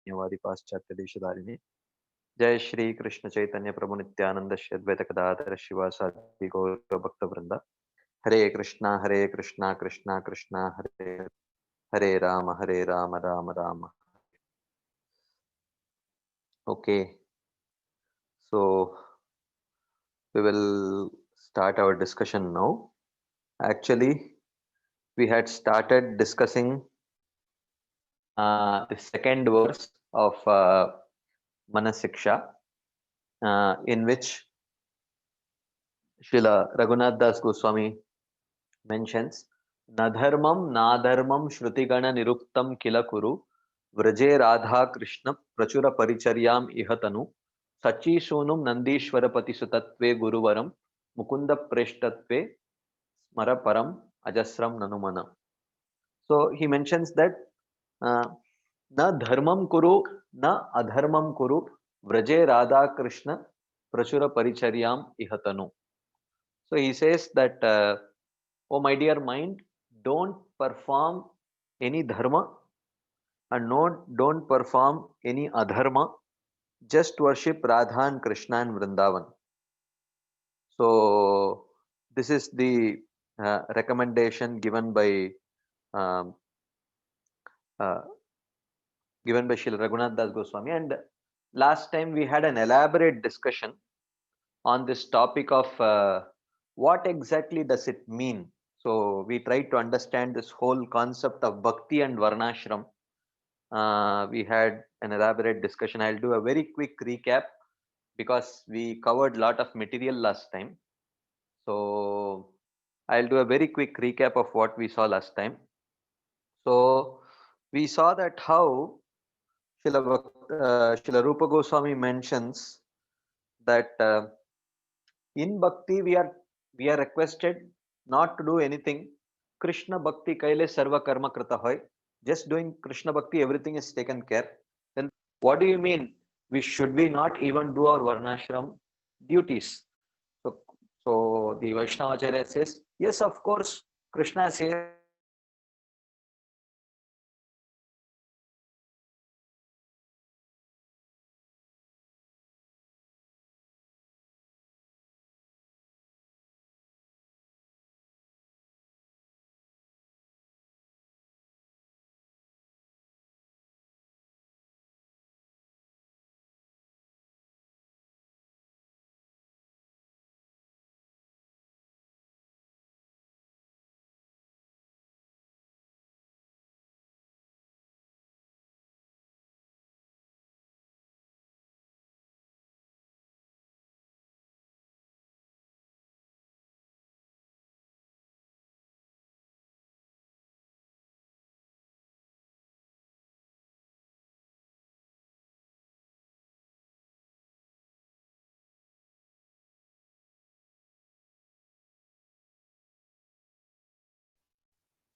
साम्यवादी पाश्चात्य देशधारिणे जय श्री कृष्ण चैतन्य प्रभु नित्यानंद श्री अद्वैत गदाधर शिवासादि गौर भक्त वृंद हरे Krishna Krishna Krishna Hare Hare Ram Ram Ram. Okay, so we will start our discussion now. Actually, we had started discussing the second verse of Manasiksha, in which Srila Raghunath Das Goswami mentions Nadharmam Nadharmam Shrutigana Niruktam Kila Kuru Vraje Radha Krishna Prachura Paricharyam Ihatanu Sachi Sonum Nandishwarapati Sutatve Guruvaram Mukunda Preshtatve Smara Param Ajasram Nanumana. So he mentions that uh, na dharmam kuru na adharmam kuru vraje radha krishna prachura paricharyam ihatanu. So he says that, oh my dear mind, don't perform any dharma and don't perform any adharma. Just worship Radha and Krishna and Vrindavan. So this is the recommendation um, uh, given by Srila Raghunath Das Goswami. And last time we had an elaborate discussion on this topic of what exactly does it mean. So we tried to understand this whole concept of bhakti and varnashram. We had an elaborate discussion. I'll do a very quick recap because we covered a lot of material last time. So I'll do a very quick recap of what we saw last time. So we saw that how Srila Rupa Goswami mentions that in bhakti we are requested not to do anything. Krishna bhakti kaile sarva karma krita hoy. Just doing Krishna bhakti, everything is taken care. Then what do you mean? We not even do our varnashram duties? So, so the Vaishnavacharya says, yes, of course, Krishna says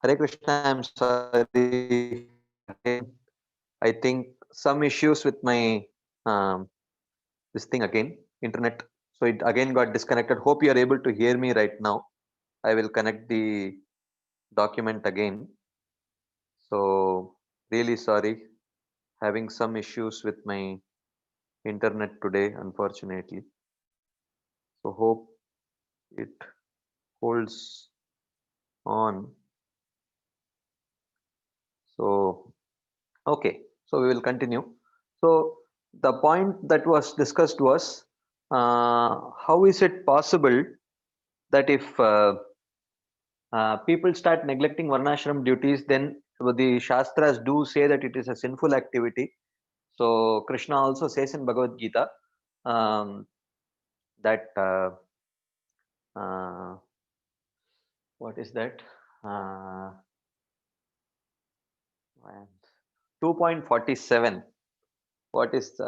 Hare Krishna. I'm sorry. I think some issues with my um, this thing again, internet. So it again got disconnected. Hope you are able to hear me right now. I will connect the document again. So really sorry, having some issues with my internet today, unfortunately. So hope it holds on. So okay, so we will continue. So the point that was discussed was, how is it possible that if people start neglecting varnashram duties, then the shastras do say that it is a sinful activity. So Krishna also says in Bhagavad Gita that uh, what is that? Uh, 2.47. What is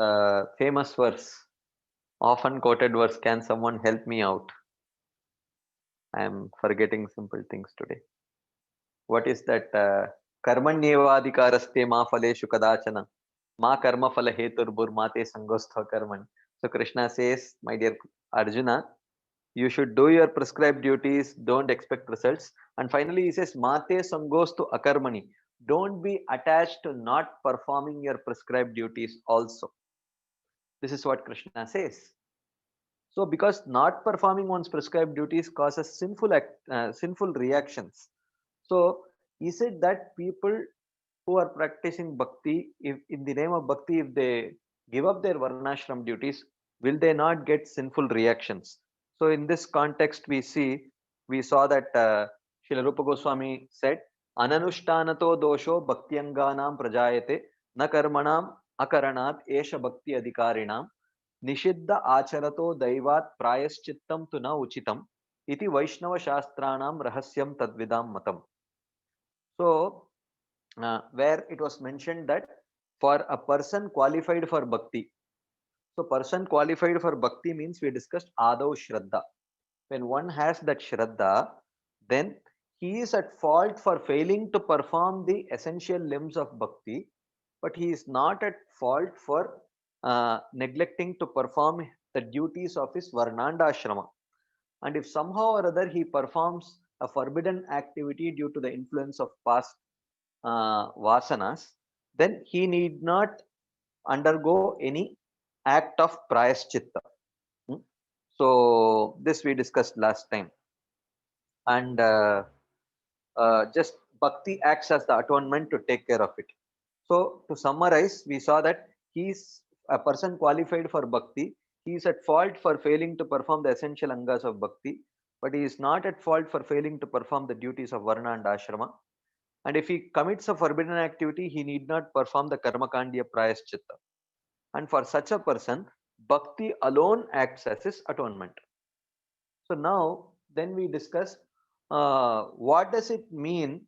famous verse? Often quoted verse. Can someone help me out? I am forgetting simple things today. What is that? Karmanyevadikaraste ma phaleshu kadachana ma karma phala heturbur mate sangostha karman. So Krishna says, my dear Arjuna, you should do your prescribed duties, don't expect results. And finally he says, mate sangostu akarmani. don't be attached to not performing your prescribed duties also. This is what Krishna says. So, because not performing one's prescribed duties causes sinful reactions. So, is it that people who are practicing bhakti, if in the name of bhakti, if they give up their varnashram duties, will they not get sinful reactions? So, in this context, we saw that Srila Rupa Goswami said, "Ananushthanato dosho bhaktyangānām prajayate na karmanām akaranāt esha bhakti adhikarinām निषिद्ध आचरतो दैवात् प्रायश्चित्तं तु न उचितम् इति वैष्णव शास्त्राणां रहस्यं तद्विदां मतम्." So, where it was mentioned that for a person qualified for bhakti, so person qualified for bhakti means we discussed adau shraddha. When one has that shraddha, then he is at fault for failing to perform the essential limbs of bhakti, but he is not at fault for neglecting to perform the duties of his varnanda ashrama. And if somehow or other he performs a forbidden activity due to the influence of past vasanas, then he need not undergo any act of prayaschitta. Hmm? So this we discussed last time. And just bhakti acts as the atonement to take care of it. So to summarize, we saw that he's a person qualified for bhakti. He is at fault for failing to perform the essential angas of bhakti, but he is not at fault for failing to perform the duties of varna and ashrama. And if he commits a forbidden activity, he need not perform the karma kandiya prayaschitta. And for such a person, bhakti alone acts as his atonement. So now, then we discuss what does it mean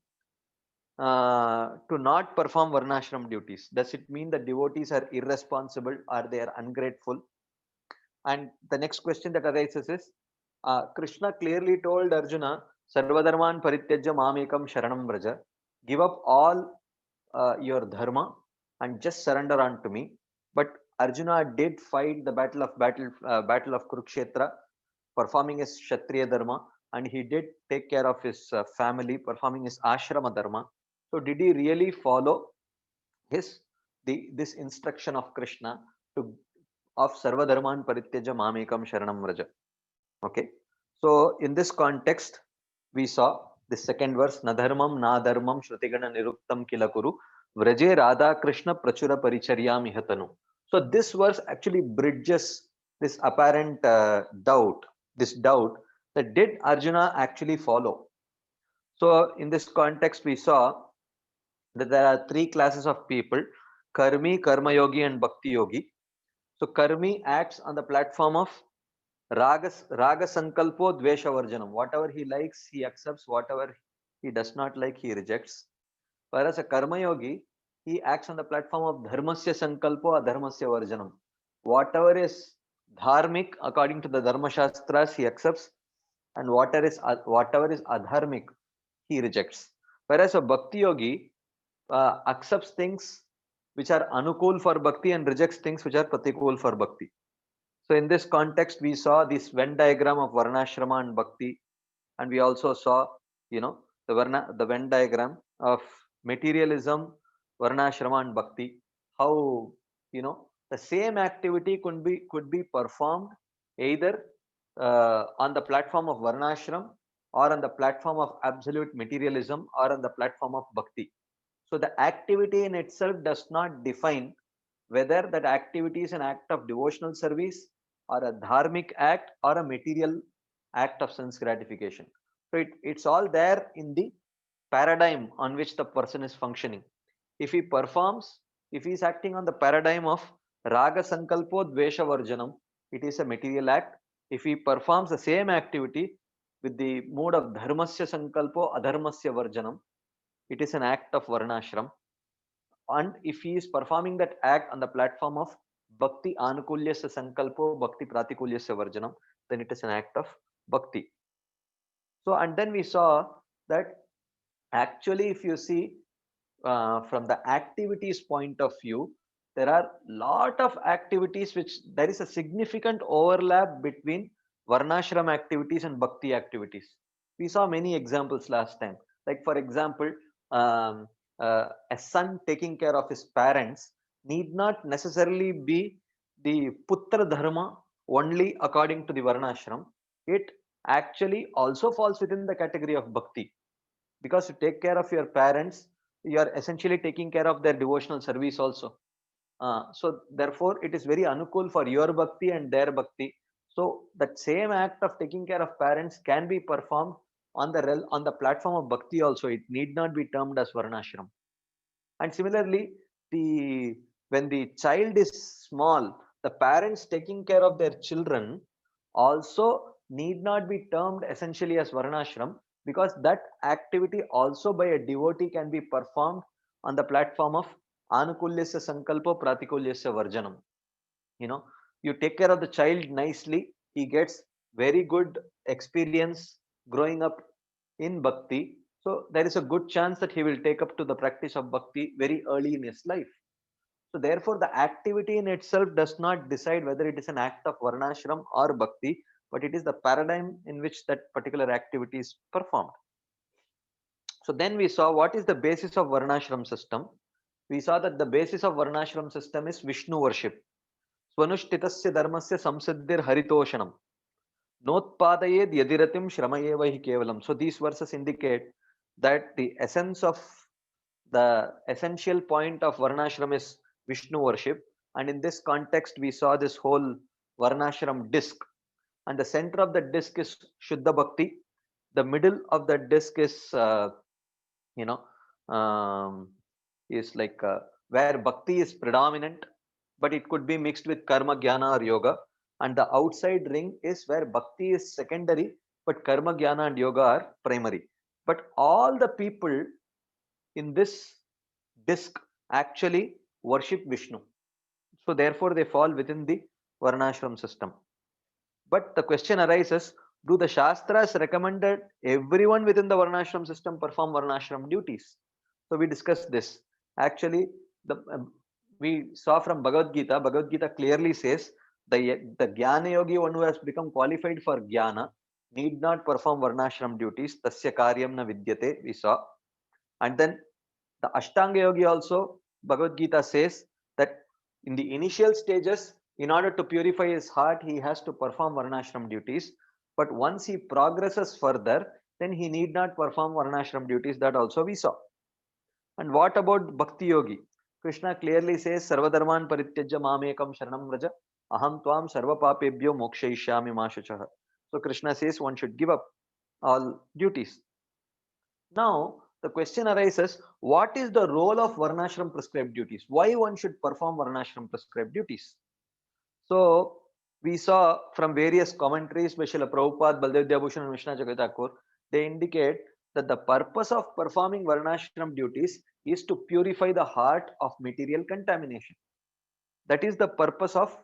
to not perform varnashram duties. Does it mean that devotees are irresponsible or they are ungrateful? And the next question that arises is, Krishna clearly told Arjuna, Sarvadharman parityajya mamekam sharanam vraja. Give up all your dharma and just surrender unto me. But Arjuna did fight the battle of Kurukshetra, performing his Kshatriya dharma, and he did take care of his family, performing his ashrama dharma. So, did he really follow his this instruction of Krishna to of Sarvadharman Parityaja Mamekam Sharanam Vraja? Okay. So, in this context, we saw the second verse, Nadharmam Nadharmam Shrutigana Niruktam Kilakuru Vraje Radha Krishna Prachura Paricharyam Ihatanu. So, this verse actually bridges this apparent this doubt that did Arjuna actually follow? So, in this context, we saw that there are three classes of people: Karmi, Karma Yogi, and Bhakti Yogi. So, Karmi acts on the platform of Raga Sankalpo Dvesha Varjanam. Whatever he likes, he accepts. Whatever he does not like, he rejects. Whereas a Karma Yogi, he acts on the platform of Dharmasya Sankalpo Adharmasya Varjanam. Whatever is dharmic according to the Dharma Shastras, he accepts, and whatever is adharmic, he rejects. Whereas a Bhakti Yogi accepts things which are anukul for Bhakti and rejects things which are pratikul for Bhakti. So in this context, we saw this Venn diagram of Varnashrama and Bhakti, and we also saw, the Venn diagram of materialism, Varnashrama, and Bhakti. How the same activity could be performed either on the platform of Varnashram, or on the platform of absolute materialism, or on the platform of Bhakti. So the activity in itself does not define whether that activity is an act of devotional service, or a dharmic act, or a material act of sense gratification. So it's all there in the paradigm on which the person is functioning. If he performs, if he is acting on the paradigm of Raga Sankalpo Dvesha Varjanam, it is a material act. If he performs the same activity with the mode of Dharmasya Sankalpo Adharmasya Varjanam, it is an act of Varnashram. And if he is performing that act on the platform of Bhakti Anukulyasya Sankalpo Bhakti Pratikulyasya Varjanam, then it is an act of Bhakti. So, and then we saw that actually, if you see from the activities point of view, there are lot of activities which there is a significant overlap between Varnashram activities and Bhakti activities. We saw many examples last time. Like for example, um, a son taking care of his parents need not necessarily be the putra dharma only according to the varnashram. It actually also falls within the category of bhakti, because to take care of your parents, you are essentially taking care of their devotional service also. So therefore, it is very anukul for your bhakti and their bhakti. So that same act of taking care of parents can be performed on on the platform of bhakti also. It need not be termed as varnashram. And similarly, the when the child is small, the parents taking care of their children also need not be termed essentially as varnashram, because that activity also by a devotee can be performed on the platform of anukulyasya sankalpo pratikulyasya varjanam. You know, you take care of the child nicely, he gets very good experience growing up in bhakti. So there is a good chance that he will take up to the practice of bhakti very early in his life. So therefore the activity in itself does not decide whether it is an act of varnashram or bhakti, but it is the paradigm in which that particular activity is performed. So then we saw what is the basis of varnashram system. We saw that the basis of varnashram system is Vishnu worship. स्वनुष्ठितस्य धर्मस्य संसिद्धिर हरितोषणम नोत्पादयेद यदिरतिम श्रम एव हि केवलम. So these verses indicate that the essence of the essential point of varnashram is Vishnu worship, and in this context we saw this whole varnashram disc, and the center of the disc is Shuddha Bhakti. The middle of the disc is you know um, is like where bhakti is predominant, but it could be mixed with karma, jnana or yoga. And the outside ring is where bhakti is secondary, but karma, jnana and yoga are primary. But all the people in this disc actually worship Vishnu, so therefore they fall within the varnashram system. But the question arises, do the Shastras recommended everyone within the Varnashram system perform Varnashram duties? So we discussed this. Actually, we saw from Bhagavad Gita, Bhagavad Gita clearly says the Jnana Yogi, one who has become qualified for Jnana, need not perform Varnashram duties. Tasya karyam na vidyate, we saw. And then the Ashtanga Yogi also, Bhagavad Gita says that in the initial stages, in order to purify his heart, he has to perform Varnashram duties. But once he progresses further, then he need not perform Varnashram duties. That also we saw. And what about Bhakti Yogi? Krishna clearly says, Sarvadharman parityajya mamekam sharanam vraja, aham tvam sarva papebhyo mokshayishyami ma shuchah. So Krishna says one should give up all duties. Now, the question arises, what is the role of Varnashram prescribed duties? Why one should perform Varnashram prescribed duties? So, we saw from various commentaries by Srila Prabhupada, Baldev Vidyabhushan and Vishnu Jagatakur, they indicate that the purpose of performing Varnashram duties is to purify the heart of material contamination. That is the purpose of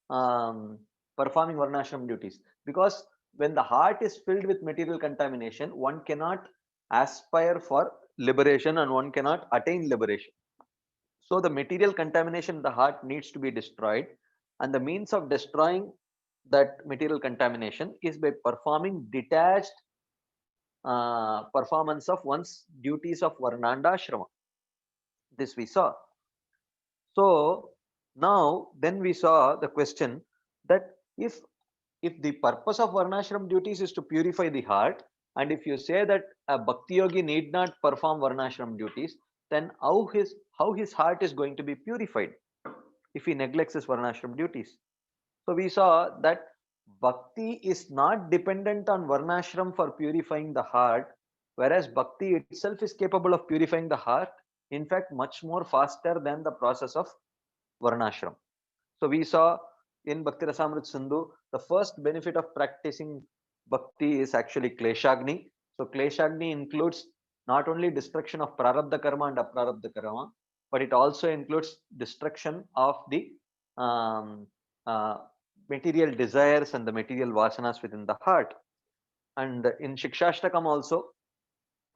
performing Varnashram duties. Because when the heart is filled with material contamination, one cannot aspire for liberation and one cannot attain liberation. So the material contamination in the heart needs to be destroyed, and the means of destroying that material contamination is by performing detached performance of one's duties of Varnanda Ashrama. This we saw. So now then we saw the question that if the purpose of Varnashram duties is to purify the heart, and if you say that a Bhakti Yogi need not perform Varnashram duties, then how his heart is going to be purified if he neglects his Varnashram duties? So we saw that Bhakti is not dependent on Varnashram for purifying the heart, whereas Bhakti itself is capable of purifying the heart, in fact, much more faster than the process of Varnashram. So we saw in Bhakti Rasamrit Sindhu, the first benefit of practicing Bhakti is actually Kleshagni. So Kleshagni includes not only destruction of Prarabdha Karma and Aprarabdha Karma, but it also includes destruction of the um, uh, material desires and the material vasanas within the heart. And in Shikshashtakam also,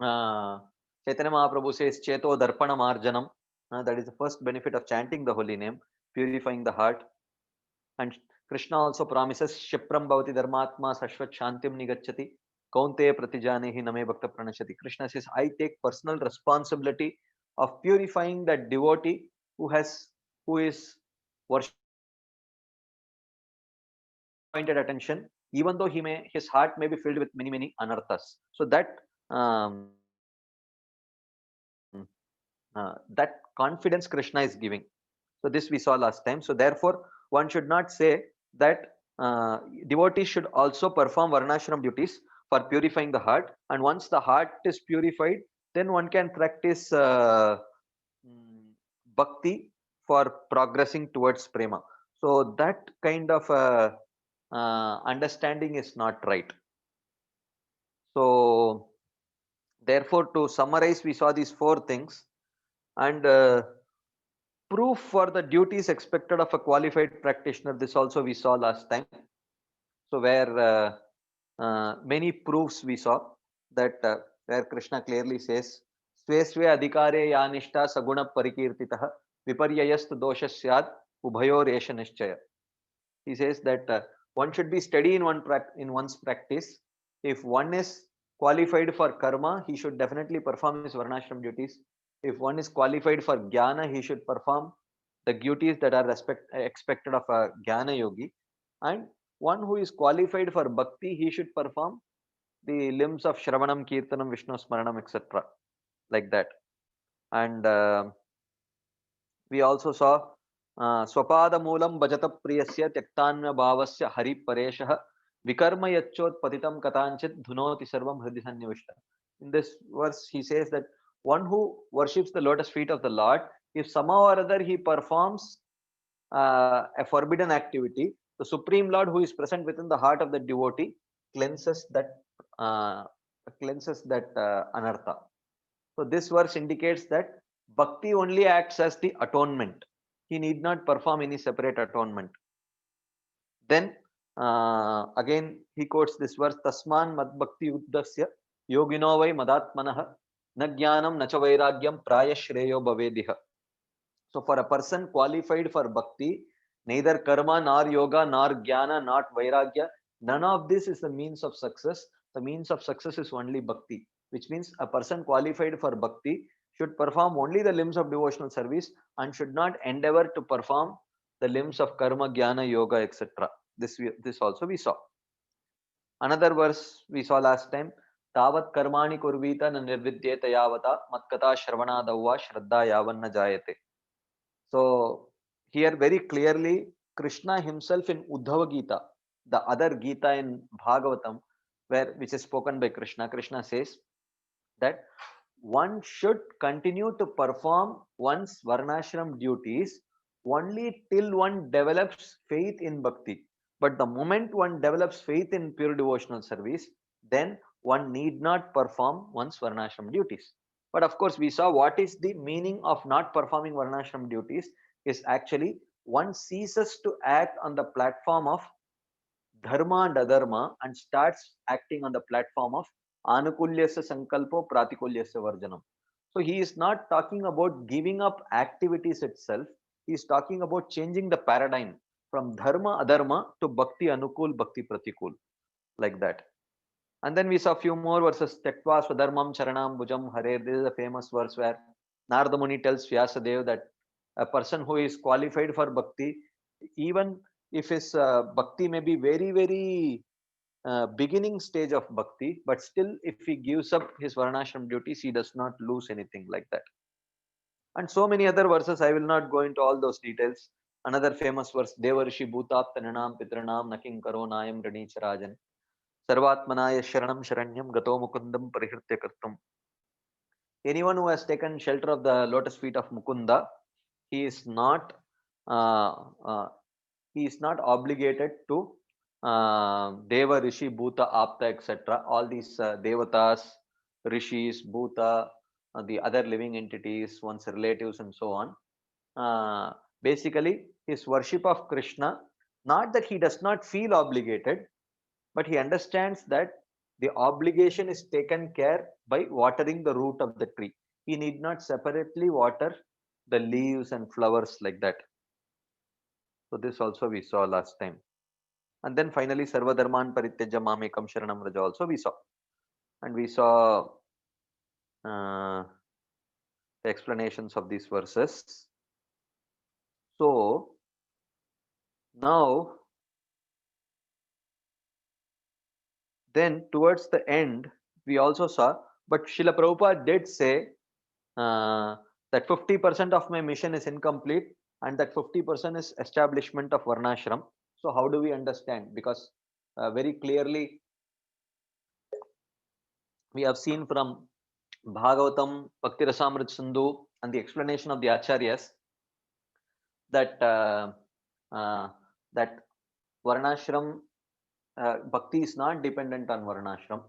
Chaitanya Mahaprabhu says, Cheto Darpana Marjanam. That is the first benefit of chanting the holy name, purifying the heart. And Krishna also promises, Shipram Bhavati Dharmatma Sashvat Shantim Nigachati, Kaunte Pratijanehi Name Bhakta Pranashati. Krishna says, I take personal responsibility of purifying that devotee who is worshipping pointed attention, even though his heart may be filled with many anarthas. So that that confidence Krishna is giving. So this we saw last time. So therefore, one should not say that devotees should also perform varnashram duties for purifying the heart. And once the heart is purified, then one can practice mm, bhakti for progressing towards prema. So that kind of understanding is not right. So therefore, to summarize, we saw these four things, and proof for the duties expected of a qualified practitioner. This also we saw last time. So where many proofs we saw that where Krishna clearly says, "Sve sve adhikare yanishta saguna parikirtitah viparyayastu doshasyad ubhayor esha nishchaya." He says that one should be steady in one's practice. If one is qualified for karma, he should definitely perform his varnashram duties. If one is qualified for jnana, he should perform the duties that are expected of a jnana yogi. And one who is qualified for bhakti, he should perform the limbs of Shravanam, Kirtanam, Vishnu Smaranam, etc. Like that. And we also saw Swapada Moolam Bhajata Priyasya Tyaktanya Bhavasya Hari Pareshah Vikarma Yachot Patitam Katanchit Dhunoti Sarvam Hridi Sannivishta. In this verse, he says that one who worships the lotus feet of the Lord, if somehow or other he performs a forbidden activity, the Supreme Lord who is present within the heart of the devotee cleanses that uh, anartha. So this verse indicates that bhakti only acts as the atonement. He need not perform any separate atonement. Then again he quotes this verse, Tasman mad bhakti uddasya yogino vai madatmanah na jnanam na cha vairagyam praya shreyo bhavediha. So for a person qualified for bhakti, neither karma nor yoga nor jnana nor vairagya, none of this is the means of success. The means of success is only bhakti, which means a person qualified for bhakti should perform only the limbs of devotional service and should not endeavor to perform the limbs of karma, jnana, yoga, etc. This also we saw. Another verse we saw last time, Tavat karmani kurvita na nirvidyeta yavata matkata shravanadavva shraddha yavanna jayate. So here very clearly Krishna himself in Uddhava Gita, the other Gita in Bhagavatam, which is spoken by Krishna, Krishna says that one should continue to perform one's varnashram duties only till one develops faith in bhakti. But the moment one develops faith in pure devotional service, then one need not perform one's varnashram duties. But of course, we saw what is the meaning of not performing varnashram duties is actually one ceases to act on the platform of dharma and adharma and starts acting on the platform of anukulyasya sankalpo pratikulyasya varjanam. So he is not talking about giving up activities itself. He is talking about changing the paradigm from dharma adharma to bhakti anukul, bhakti pratikul, like that. And then we saw a few more verses. Tyaktva swadharmam charanam bhujam hare. This is a famous verse where Narada Muni tells Vyasadeva that a person who is qualified for bhakti, even if his bhakti may be very beginning stage of bhakti, but still if he gives up his varnashram duties, he does not lose anything, like that. And so many other verses, I will not go into all those details. Another famous verse, Devarshi bhutaptananam pitranam naking karo nayam ranicharajan sarvatmanaya sharanam sharanyam gato mukundam parihritya kartum. Anyone who has taken shelter of the lotus feet of Mukunda, he is not uh, uh, obligated to Deva, Rishi, Bhuta, Apta, etc. All these Devatas, Rishis, Bhuta, the other living entities, one's relatives, and so on. Basically, his worship of Krishna, not that he does not feel obligated, but he understands that the obligation is taken care by watering the root of the tree. He need not separately water the leaves and flowers, like that. So this also we saw last time. And then finally, Sarva Dharman Parityaja Mamekam Sharanam Vraja also we saw. And we saw the explanations of these verses. So now, then towards the end, we also saw, but Srila Prabhupada did say that 50% of my mission is incomplete and that 50% is establishment of Varnashram. So how do we understand? Because very clearly we have seen from Bhagavatam, Bhakti Rasamrit Sindhu, and the explanation of the Acharyas that that Varnashram Bhakti is not dependent on Varnashram.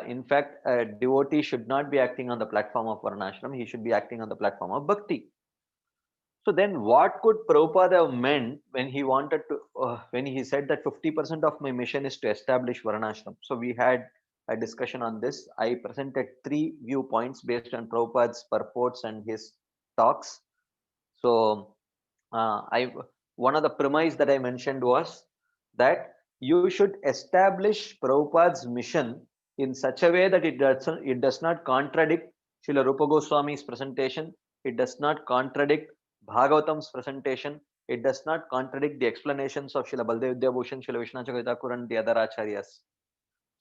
In fact, a devotee should not be acting on the platform of Varnashram. He should be acting on the platform of Bhakti. So then, what could Prabhupada have meant when he wanted to, when he said that 50% of my mission is to establish Varnashram? So we had a discussion on this. I presented 3 viewpoints based on Prabhupada's purports and his talks. So one of the premise that I mentioned was that you should establish Prabhupada's mission in such a way that it does not contradict Srila Rupa Goswami's presentation. It does not contradict Bhagavatam's presentation. It does not contradict the explanations of Srila Baldev Vidyabhushan, Srila Vishnu Chakravarti and the other acharyas.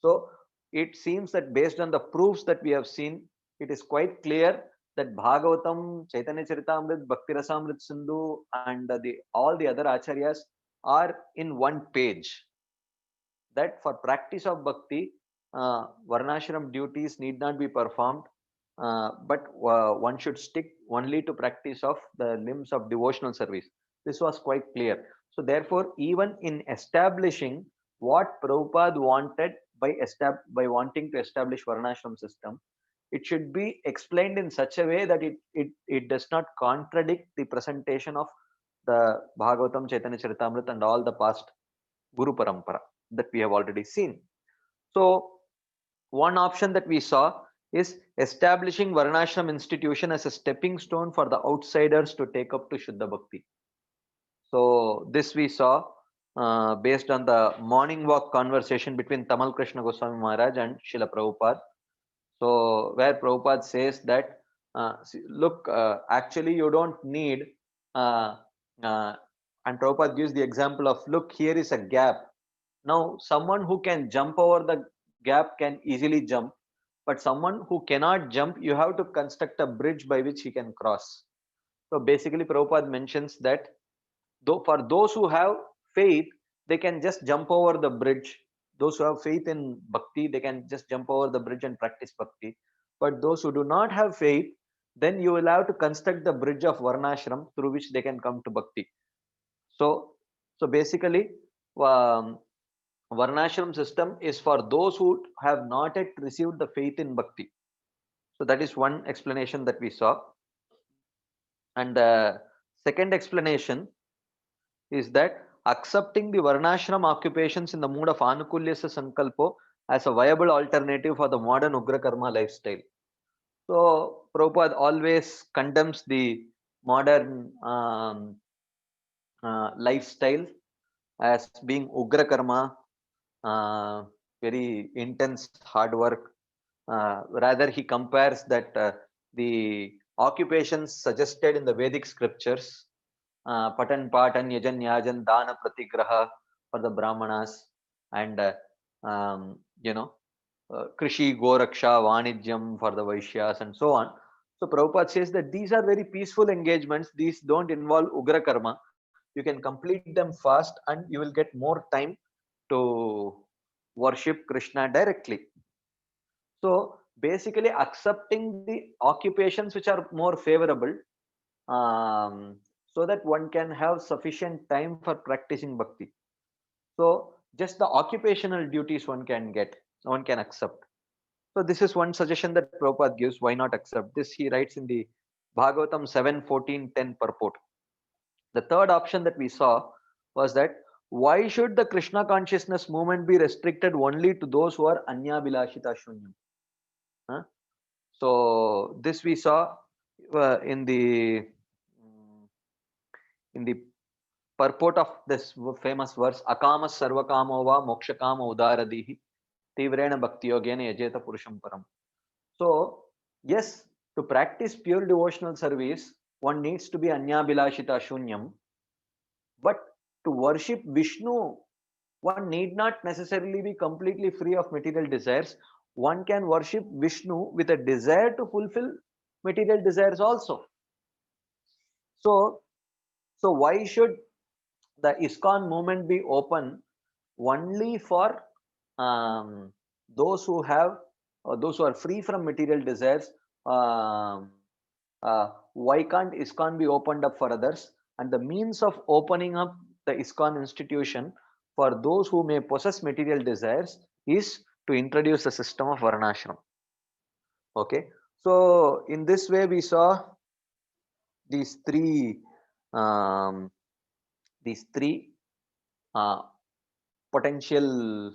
So it seems that based on the proofs that we have seen, it is quite clear that Bhagavatam, Chaitanya Charitamrita, Bhakti Rasamrita Sindhu, and all the other acharyas are in one page. That for practice of bhakti, Varnashram duties need not be performed, but one should stick only to practice of the limbs of devotional service. This was quite clear. So therefore, even in establishing what Prabhupada wanted by wanting to establish Varnashram system, it should be explained in such a way that it does not contradict the presentation of the Bhagavatam, Chaitanya Charitamrita, and all the past Guru Parampara that we have already seen. So one option that we saw is establishing Varnashram institution as a stepping stone for the outsiders to take up to Shuddha Bhakti. So this we saw based on the morning walk conversation between Tamal Krishna Goswami Maharaj and Srila Prabhupada. So where Prabhupada says that, look, actually you don't need, and Prabhupada gives the example of, look, here is a gap. Now, someone who can jump over the gap can easily jump, but someone who cannot jump, you have to construct a bridge by which he can cross. So basically, Prabhupada mentions that though for those who have faith, they can just jump over the bridge. Those who have faith in bhakti, they can just jump over the bridge and practice bhakti. But those who do not have faith, then you will have to construct the bridge of Varnashram through which they can come to bhakti. So basically, Varnashram system is for those who have not yet received the faith in bhakti. So that is one explanation that we saw. And the second explanation is that accepting the Varnashram occupations in the mood of Anukulyasa Sankalpo as a viable alternative for the modern Ugra Karma lifestyle. So Prabhupada always condemns the modern lifestyle as being Ugra Karma, very intense hard work. Rather, he compares that the occupations suggested in the Vedic scriptures, Patan Patan, Yajan Yajan, Dana Pratigraha for the Brahmanas, and Krishi, Goraksha, Vanijyam for the Vaishyas, and so on. So Prabhupada says that these are very peaceful engagements. These don't involve Ugra Karma. You can complete them fast and you will get more time to worship Krishna directly. So basically accepting the occupations which are more favorable, so that one can have sufficient time for practicing bhakti. So just the occupational duties one can accept. So this is one suggestion that Prabhupada gives. Why not accept this? He writes in the Bhagavatam 7:14-10 purport. The third option that we saw was that why should the Krishna consciousness movement be restricted only to those who are Anya Bilashita Shunyam? So this we saw in the purport of this famous verse, Akama Sarvakamo va Mokshakama Udaradihi Tivrena Bhakti Yogena Yajeta Purusham Param. So yes, To practice pure devotional service, one needs to be Anyabhilashita Shunyam. But to worship Vishnu, one need not necessarily be completely free of material desires. One can worship Vishnu with a desire to fulfill material desires also. So, so why should the ISKCON movement be open only for um, those who have, those who are free from material desires? Why can't ISKCON be opened up for others? And the means of opening up the ISKCON institution for those who may possess material desires is to introduce the system of Varnashram. Okay, so in this way we saw these three um, these three uh, potential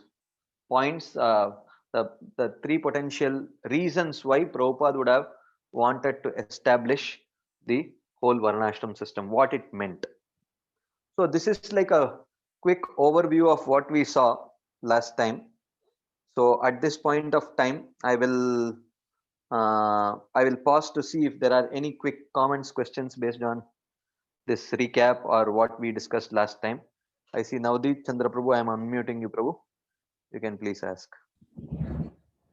points, the three potential reasons why Prabhupada would have wanted to establish the whole Varnashram system, what it meant. So this is like a quick overview of what we saw last time. So at this point of time, I will pause to see if there are any quick comments, questions based on this recap or what we discussed last time. I see Navdeep Chandra Prabhu. I am unmuting you, Prabhu. You can please ask.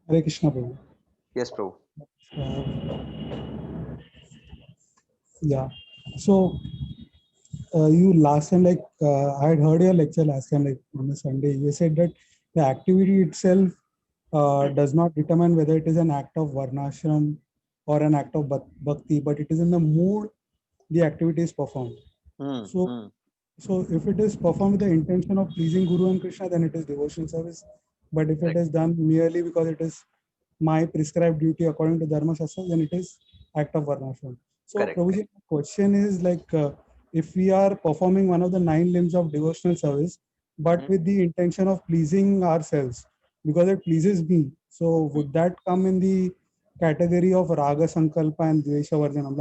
Hare Krishna, Prabhu. Yes, Prabhu. Yeah. So you last time, like I had heard your lecture last time, like on a Sunday. You said that the activity itself does not determine whether it is an act of varnashram or an act of bhakti, but it is in the mood the activity is performed. Hmm, So, hmm, so if it is performed with the intention of pleasing Guru and Krishna, then it is devotional service. But if it correct, is done merely because it is my prescribed duty according to Dharma Shastra, then it is act of varnashram. So, correct. Prabhuji, my question is like, if we are performing one of the 9 limbs of devotional service, but Hmm, with the intention of pleasing ourselves, because it pleases me, so hmm, would that come in the category of raga sankalpa and dvesha varjanam?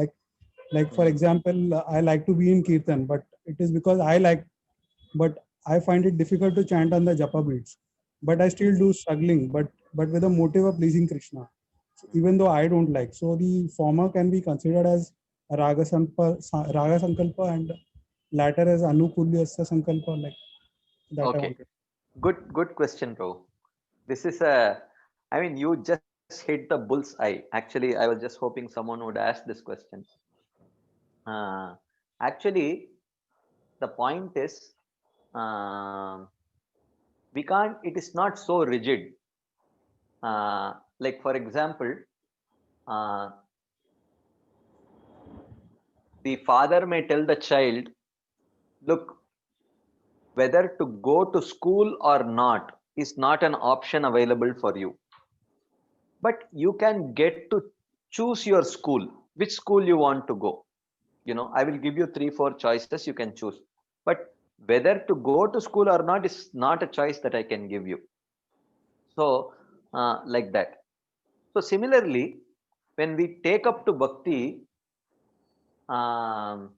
Like for hmm, example, I like to be in kirtan, but it is because I like, but I find it difficult to chant on the japa beats. But I still do struggling, but with a motive of pleasing Krishna, hmm. even though I don't like. So the former can be considered as raga sankalpa, and latter as anukulyasya sankalpa, like that I Okay, wanted. good question, bro. This is a, I mean, you just hit the bull's eye. Actually, I was just hoping someone would ask this question. Uh, Actually, the point is, um, we can't. It is not so rigid. Like for example, uh, the father may tell the child, "Look, whether to go to school or not is not an option available for you, but you can get to choose your school, which school you want to go. You know, I will give you 3 4 choices, you can choose, but whether to go to school or not is not a choice that I can give you." So like that. So similarly, when we take up to bhakti, um,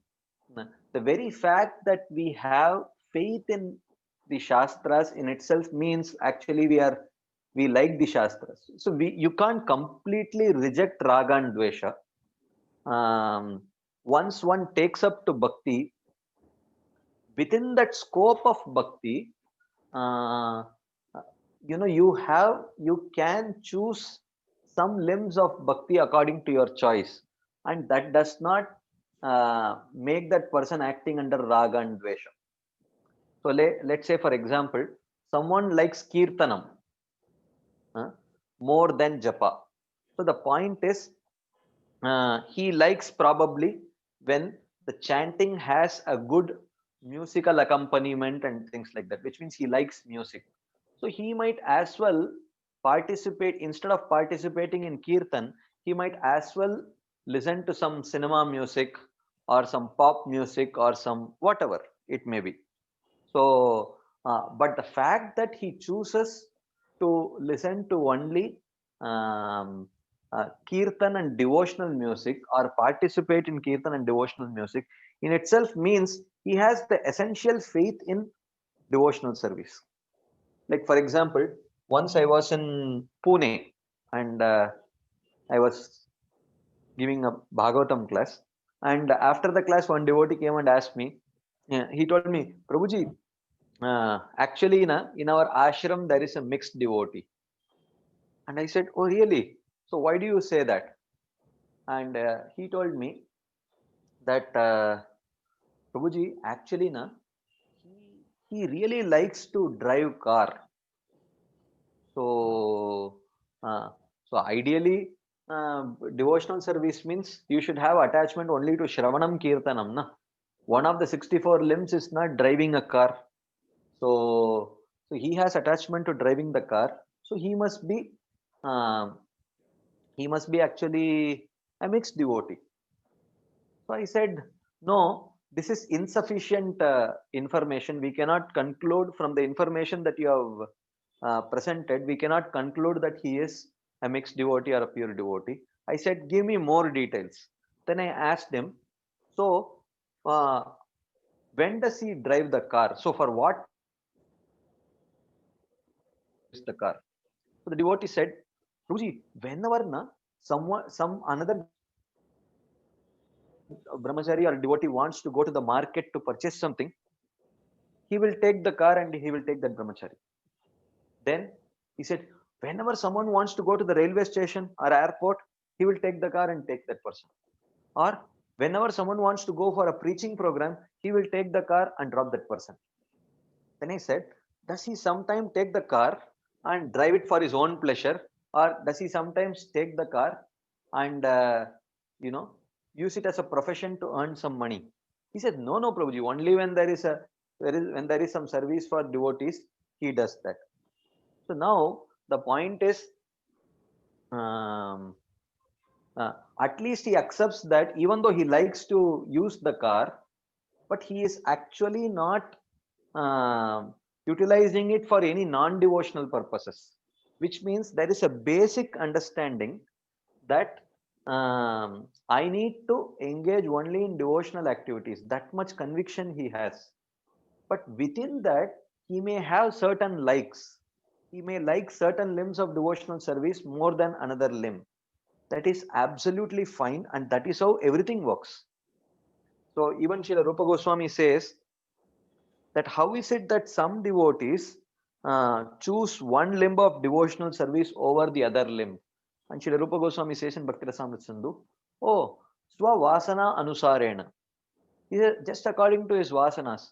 the very fact that we have faith in the shastras in itself means actually we like the shastras. So we, you can't completely reject raga and dvesha. um, Once one takes up to bhakti, within that scope of bhakti, uh, you know, you can choose some limbs of bhakti according to your choice, and that does not make that person acting under raga and dvesha. So let's say for example, someone likes kirtanam uh, more than japa. So the point is, he likes probably when the chanting has a good musical accompaniment and things like that, which means he likes music. So he might as well participate, instead of participating in kirtan, he might as well listen to some cinema music or some pop music or some whatever it may be. So, but the fact that he chooses to listen to only um, kirtan and devotional music, or participate in kirtan and devotional music, in itself means he has the essential faith in devotional service. Like for example, once I was in Pune, and I was giving a Bhagavatam class. And after the class, one devotee came and asked me, he told me, Prabhuji, actually, in our ashram, there is a mixed devotee. And I said, oh, really? So why do you say that? And he told me that, Prabhuji, actually, he really likes to drive car. So, uh, so ideally, devotional service means you should have attachment only to Shravanam Kirtanam. Na? One of the 64 limbs is not driving a car. So he has attachment to driving the car. So um, he must be actually a mixed devotee. So I said, no, this is insufficient information. We cannot conclude from the information that you have presented, we cannot conclude that he is a mixed devotee or a pure devotee. I said, give me more details. Then I asked him, so uh, when does he drive the car? So for what is the car? So the devotee said, Ruji, whenever some another brahmachari or devotee wants to go to the market to purchase something, he will take the car and he will take that brahmachari. Then he said, whenever someone wants to go to the railway station or airport, he will take the car and take that person. Or whenever someone wants to go for a preaching program, he will take the car and drop that person. Then I said, does he sometimes take the car and drive it for his own pleasure? Or does he sometimes take the car and, you know, use it as a profession to earn some money? He said, no, no, Prabhuji, only when when there is some service for devotees, he does that. So now the point is, um, at least he accepts that even though he likes to use the car, but he is actually not utilizing it for any non-devotional purposes, which means there is a basic understanding that I need to engage only in devotional activities. That much conviction he has. But within that, he may have certain likes. He may like certain limbs of devotional service more than another limb. That is absolutely fine, and that is how everything works. So even Srila Rupa Goswami says that how is it that some devotees choose one limb of devotional service over the other limb? And Srila Rupa Goswami says in Bhakti Rasamrita Sindhu, oh, Swa Vasana Anusarena. He said, just according to his vasanas,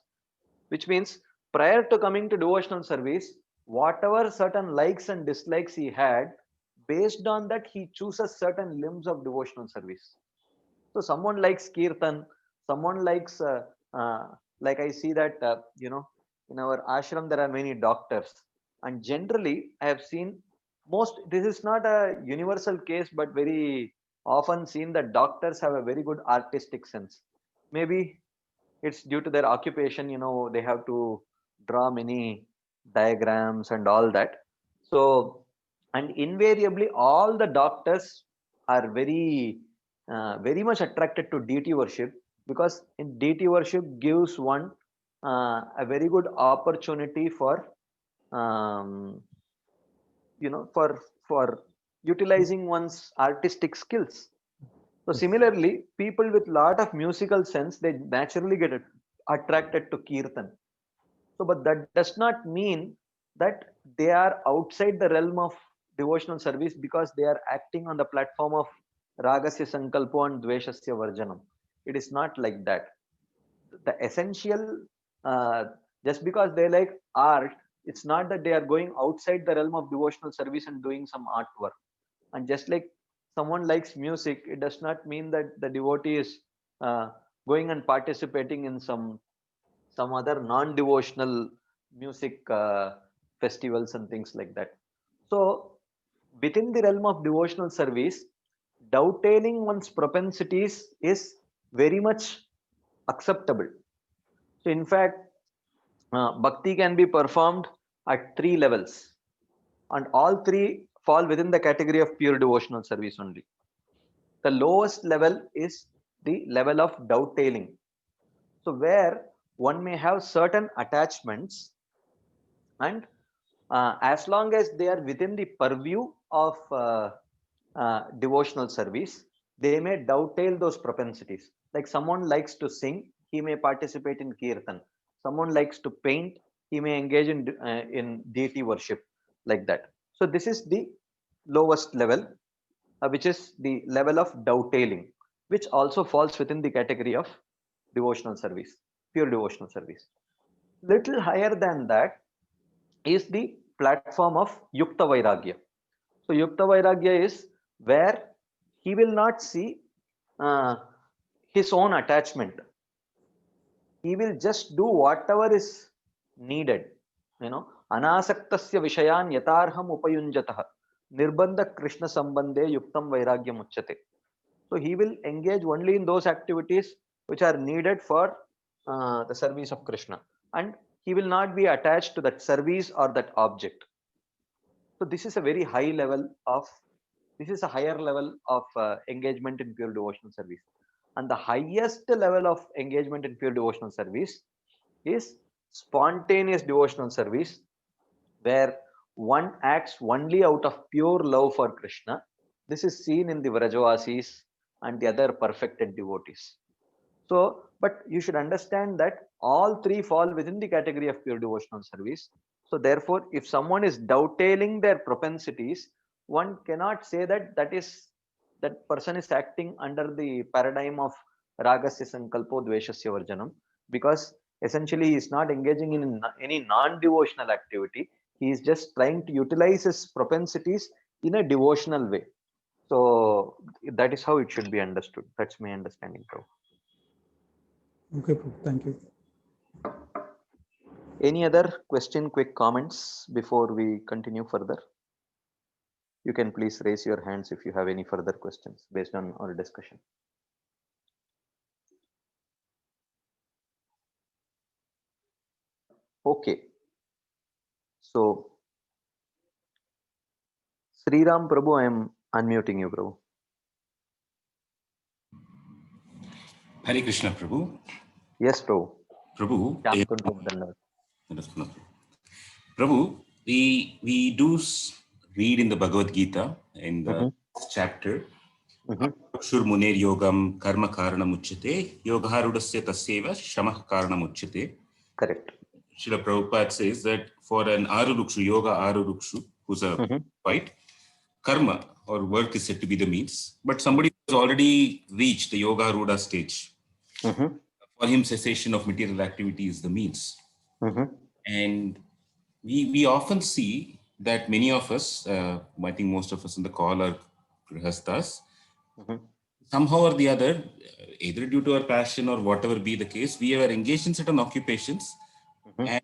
which means prior to coming to devotional service, whatever certain likes and dislikes he had, based on that, he chooses certain limbs of devotional service. So someone likes kirtan, someone likes, like I see that, in our ashram, there are many doctors. And generally, I have seen this is not a universal case, but very often seen that doctors have a very good artistic sense. Maybe it's due to their occupation, they have to draw many diagrams and all that. So, and invariably, all the doctors are very much attracted to deity worship, because in deity worship gives one a very good opportunity for um, for utilizing one's artistic skills. So similarly, people with lot of musical sense, they naturally get attracted to kirtan. So, but that does not mean that they are outside the realm of devotional service because they are acting on the platform of ragasya sankalpo and dveshasya varjanam. It is not like that. The essential, uh, just because they like art, it's not that they are going outside the realm of devotional service and doing some artwork. And just like someone likes music, it does not mean that the devotee is uh, going and participating in some other non-devotional music festivals and things like that. So within the realm of devotional service, dovetailing one's propensities is very much acceptable. So in fact, bhakti can be performed at three levels, and all three fall within the category of pure devotional service only. The lowest level is the level of dovetailing. So where one may have certain attachments, and as long as they are within the purview of devotional service, they may dovetail those propensities. Like someone likes to sing, he may participate in kirtan. Someone likes to paint, he may engage in deity worship, like that. So this is the lowest level, which is the level of dovetailing, which also falls within the category of devotional service, pure devotional service. Little higher than that is the platform of Yukta Vairagya. So Yukta Vairagya is where he will not see uh, his own attachment. He will just do whatever is needed. You know, anasaktasya vishayan yatarham upayunjatah nirbandha Krishna sambandhe yuktam vairagya muchyate. So he will engage only in those activities which are needed for the service of Krishna, and he will not be attached to that service or that object. So this is a very high level of, this is a higher level of engagement in pure devotional service. And the highest level of engagement in pure devotional service is spontaneous devotional service, where one acts only out of pure love for Krishna. This is seen in the Vrajavasis and the other perfected devotees. So, but you should understand that all three fall within the category of pure devotional service. So, therefore, if someone is dovetailing their propensities, one cannot say that that person is acting under the paradigm of ragasya sankalpo dveshasya varjanam, because essentially he is not engaging in any non-devotional activity. He is just trying to utilize his propensities in a devotional way. So that is how it should be understood. That's my understanding, Prabhu. Okay, Prabhu. Thank you. Any other question, quick comments before we continue further? You can please raise your hands if you have any further questions based on our discussion. Okay. So, Sri Ram Prabhu, I am unmuting you, Prabhu. Hare Krishna, Prabhu. Yes, Prabhu. Prabhu, Prabhu, Prabhu, we do read in the Bhagavad Gita in the chapter, Shur Munir Yogam Karma Karana Muchyate, Yogaharudasya Tasyeva Shamah Karana Muchyate. Correct. Srila Prabhupada says that for an Arurukshu, Yoga Arurukshu, who's a white, karma or work is said to be the means, but somebody who's already reached the Yoga Aruda stage, for him cessation of material activity is the means. And we often see that many of us, I think most of us in the call are grihasthas, somehow or the other, either due to our passion or whatever be the case, we are engaged in certain occupations. And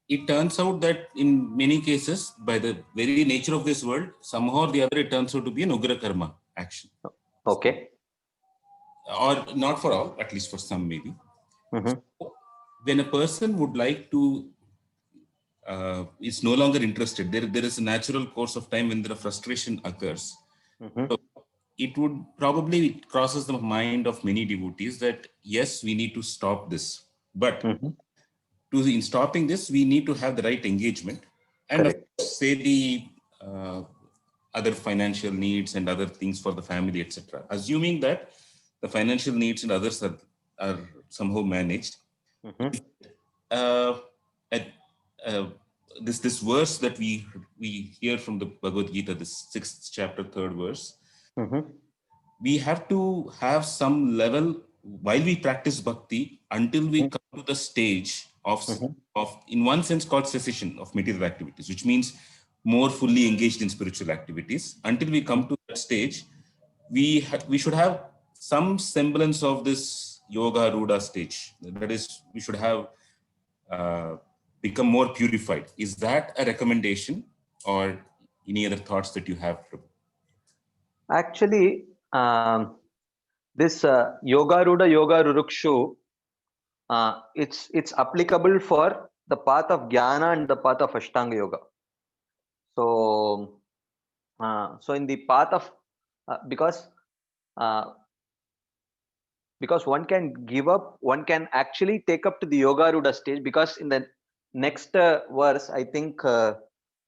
it turns out that in many cases, by the very nature of this world, somehow or the other, it turns out to be an ugra karma action. Okay. Or not for all, at least for some maybe. So, when a person would like to, is no longer interested, there is a natural course of time when the frustration occurs. So it would probably crosses the mind of many devotees that, yes, we need to stop this. But in stopping this, we need to have the right engagement. And of course, say the other financial needs and other things for the family, etc. Assuming that the financial needs and others are somehow managed. This verse that we hear from the Bhagavad Gita, this 6th chapter, 3rd verse, we have to have some level while we practice bhakti until we come to the stage of in one sense called cessation of material activities, which means more fully engaged in spiritual activities. Until we come to that stage, we should have some semblance of this yoga ruda stage. That is, we should have become more purified. Is that a recommendation or any other thoughts that you have? Actually, this yoga ruda, yoga rurukshu, it's applicable for the path of jnana and the path of Ashtanga yoga. So, so in the path of because one can give up, one can actually take up to the yoga ruda stage, because in the next verse, I think yada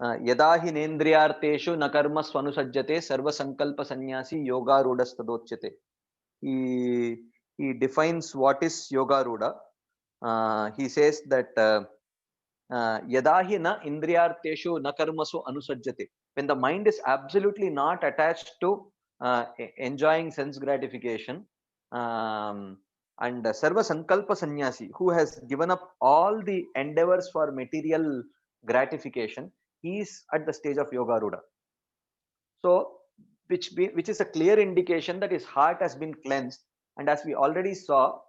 hi nendriyarteshu na karma swanusajjate sarva sankalpa sannyasi yoga rudastadochyate. he defines what is Yoga Ruda. He says that Yadahi na indriyarteshu na karmasu anusajjate. When the mind is absolutely not attached to enjoying sense gratification, and Sarva Sankalpa Sannyasi, who has given up all the endeavors for material gratification, he is at the stage of Yoga Ruda. So, which is a clear indication that his heart has been cleansed. And as we already saw,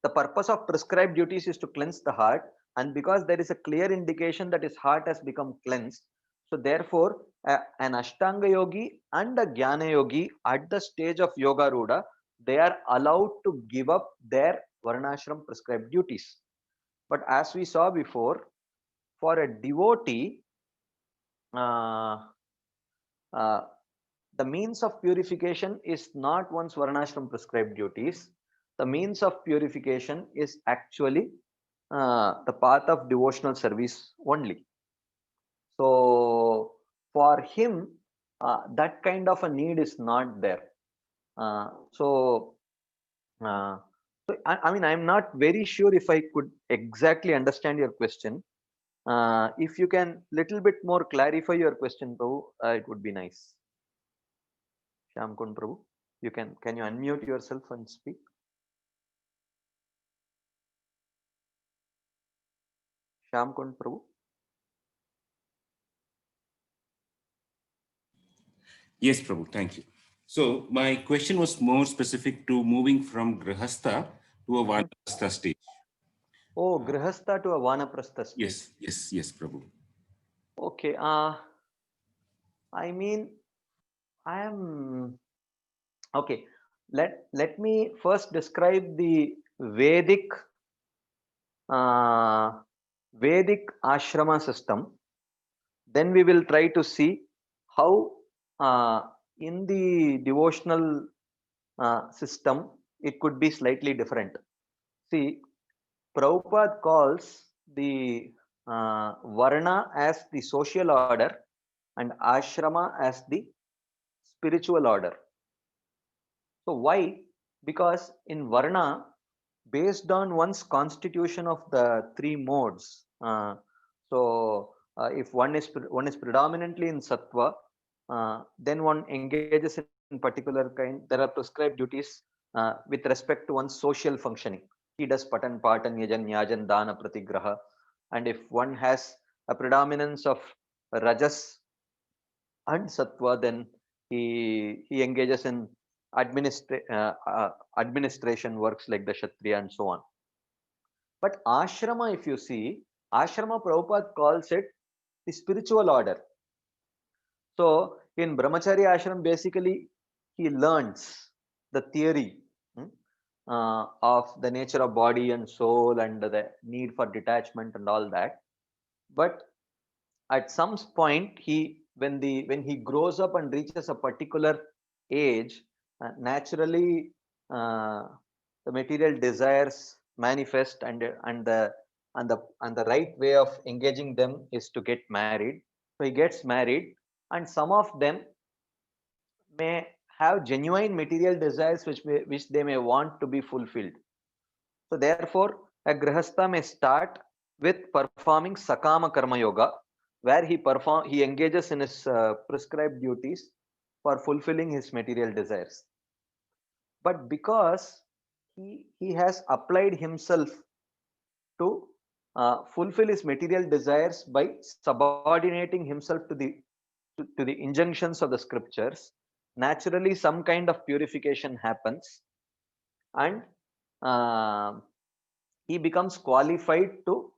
the purpose of prescribed duties is to cleanse the heart. And because there is a clear indication that his heart has become cleansed, so therefore, an Ashtanga Yogi and a Jnana Yogi at the stage of Yoga Ruda, they are allowed to give up their Varnashram prescribed duties. But as we saw before, for a devotee, the means of purification is not one's Varnashram prescribed duties. The means of purification is actually the path of devotional service only. So for him, that kind of a need is not there. So I mean, I'm not very sure if I could exactly understand your question. If you can little bit more clarify your question, Prabhu, it would be nice. Shyamkund Prabhu, can you unmute yourself and speak? Shyamkund Prabhu. Yes, Prabhu, thank you. So my question was more specific to moving from Grihastha to a Vanaprastha stage. Oh, Grihastha to a Vanaprastha stage. Yes, Prabhu. Okay. I mean, I am okay. Let me first describe the Vedic ashrama system. Then we will try to see how in the devotional system it could be slightly different. See, Prabhupada calls the Varna as the social order and ashrama as the spiritual order. So why? Because in Varna, based on one's constitution of the three modes, if one is predominantly in sattva, then one engages in particular kind. There are prescribed duties with respect to one's social functioning. He does patan, yajan, yajan, dana, pratigraha. And if one has a predominance of rajas and sattva, then he engages in administration works like the kshatriya and so on. But ashrama, if you see, ashrama, Prabhupada calls it the spiritual order. So in brahmacharya ashram, basically he learns the theory of the nature of body and soul and the need for detachment and all that. But at some point, when he grows up and reaches a particular age, naturally the material desires manifest, and the right way of engaging them is to get married. So he gets married, and some of them may have genuine material desires which they may want to be fulfilled. So therefore, a grihastha may start with performing sakama karma yoga, where he engages in his prescribed duties for fulfilling his material desires. But because he has applied himself to fulfill his material desires by subordinating himself to the injunctions of the scriptures, naturally some kind of purification happens, and he becomes qualified to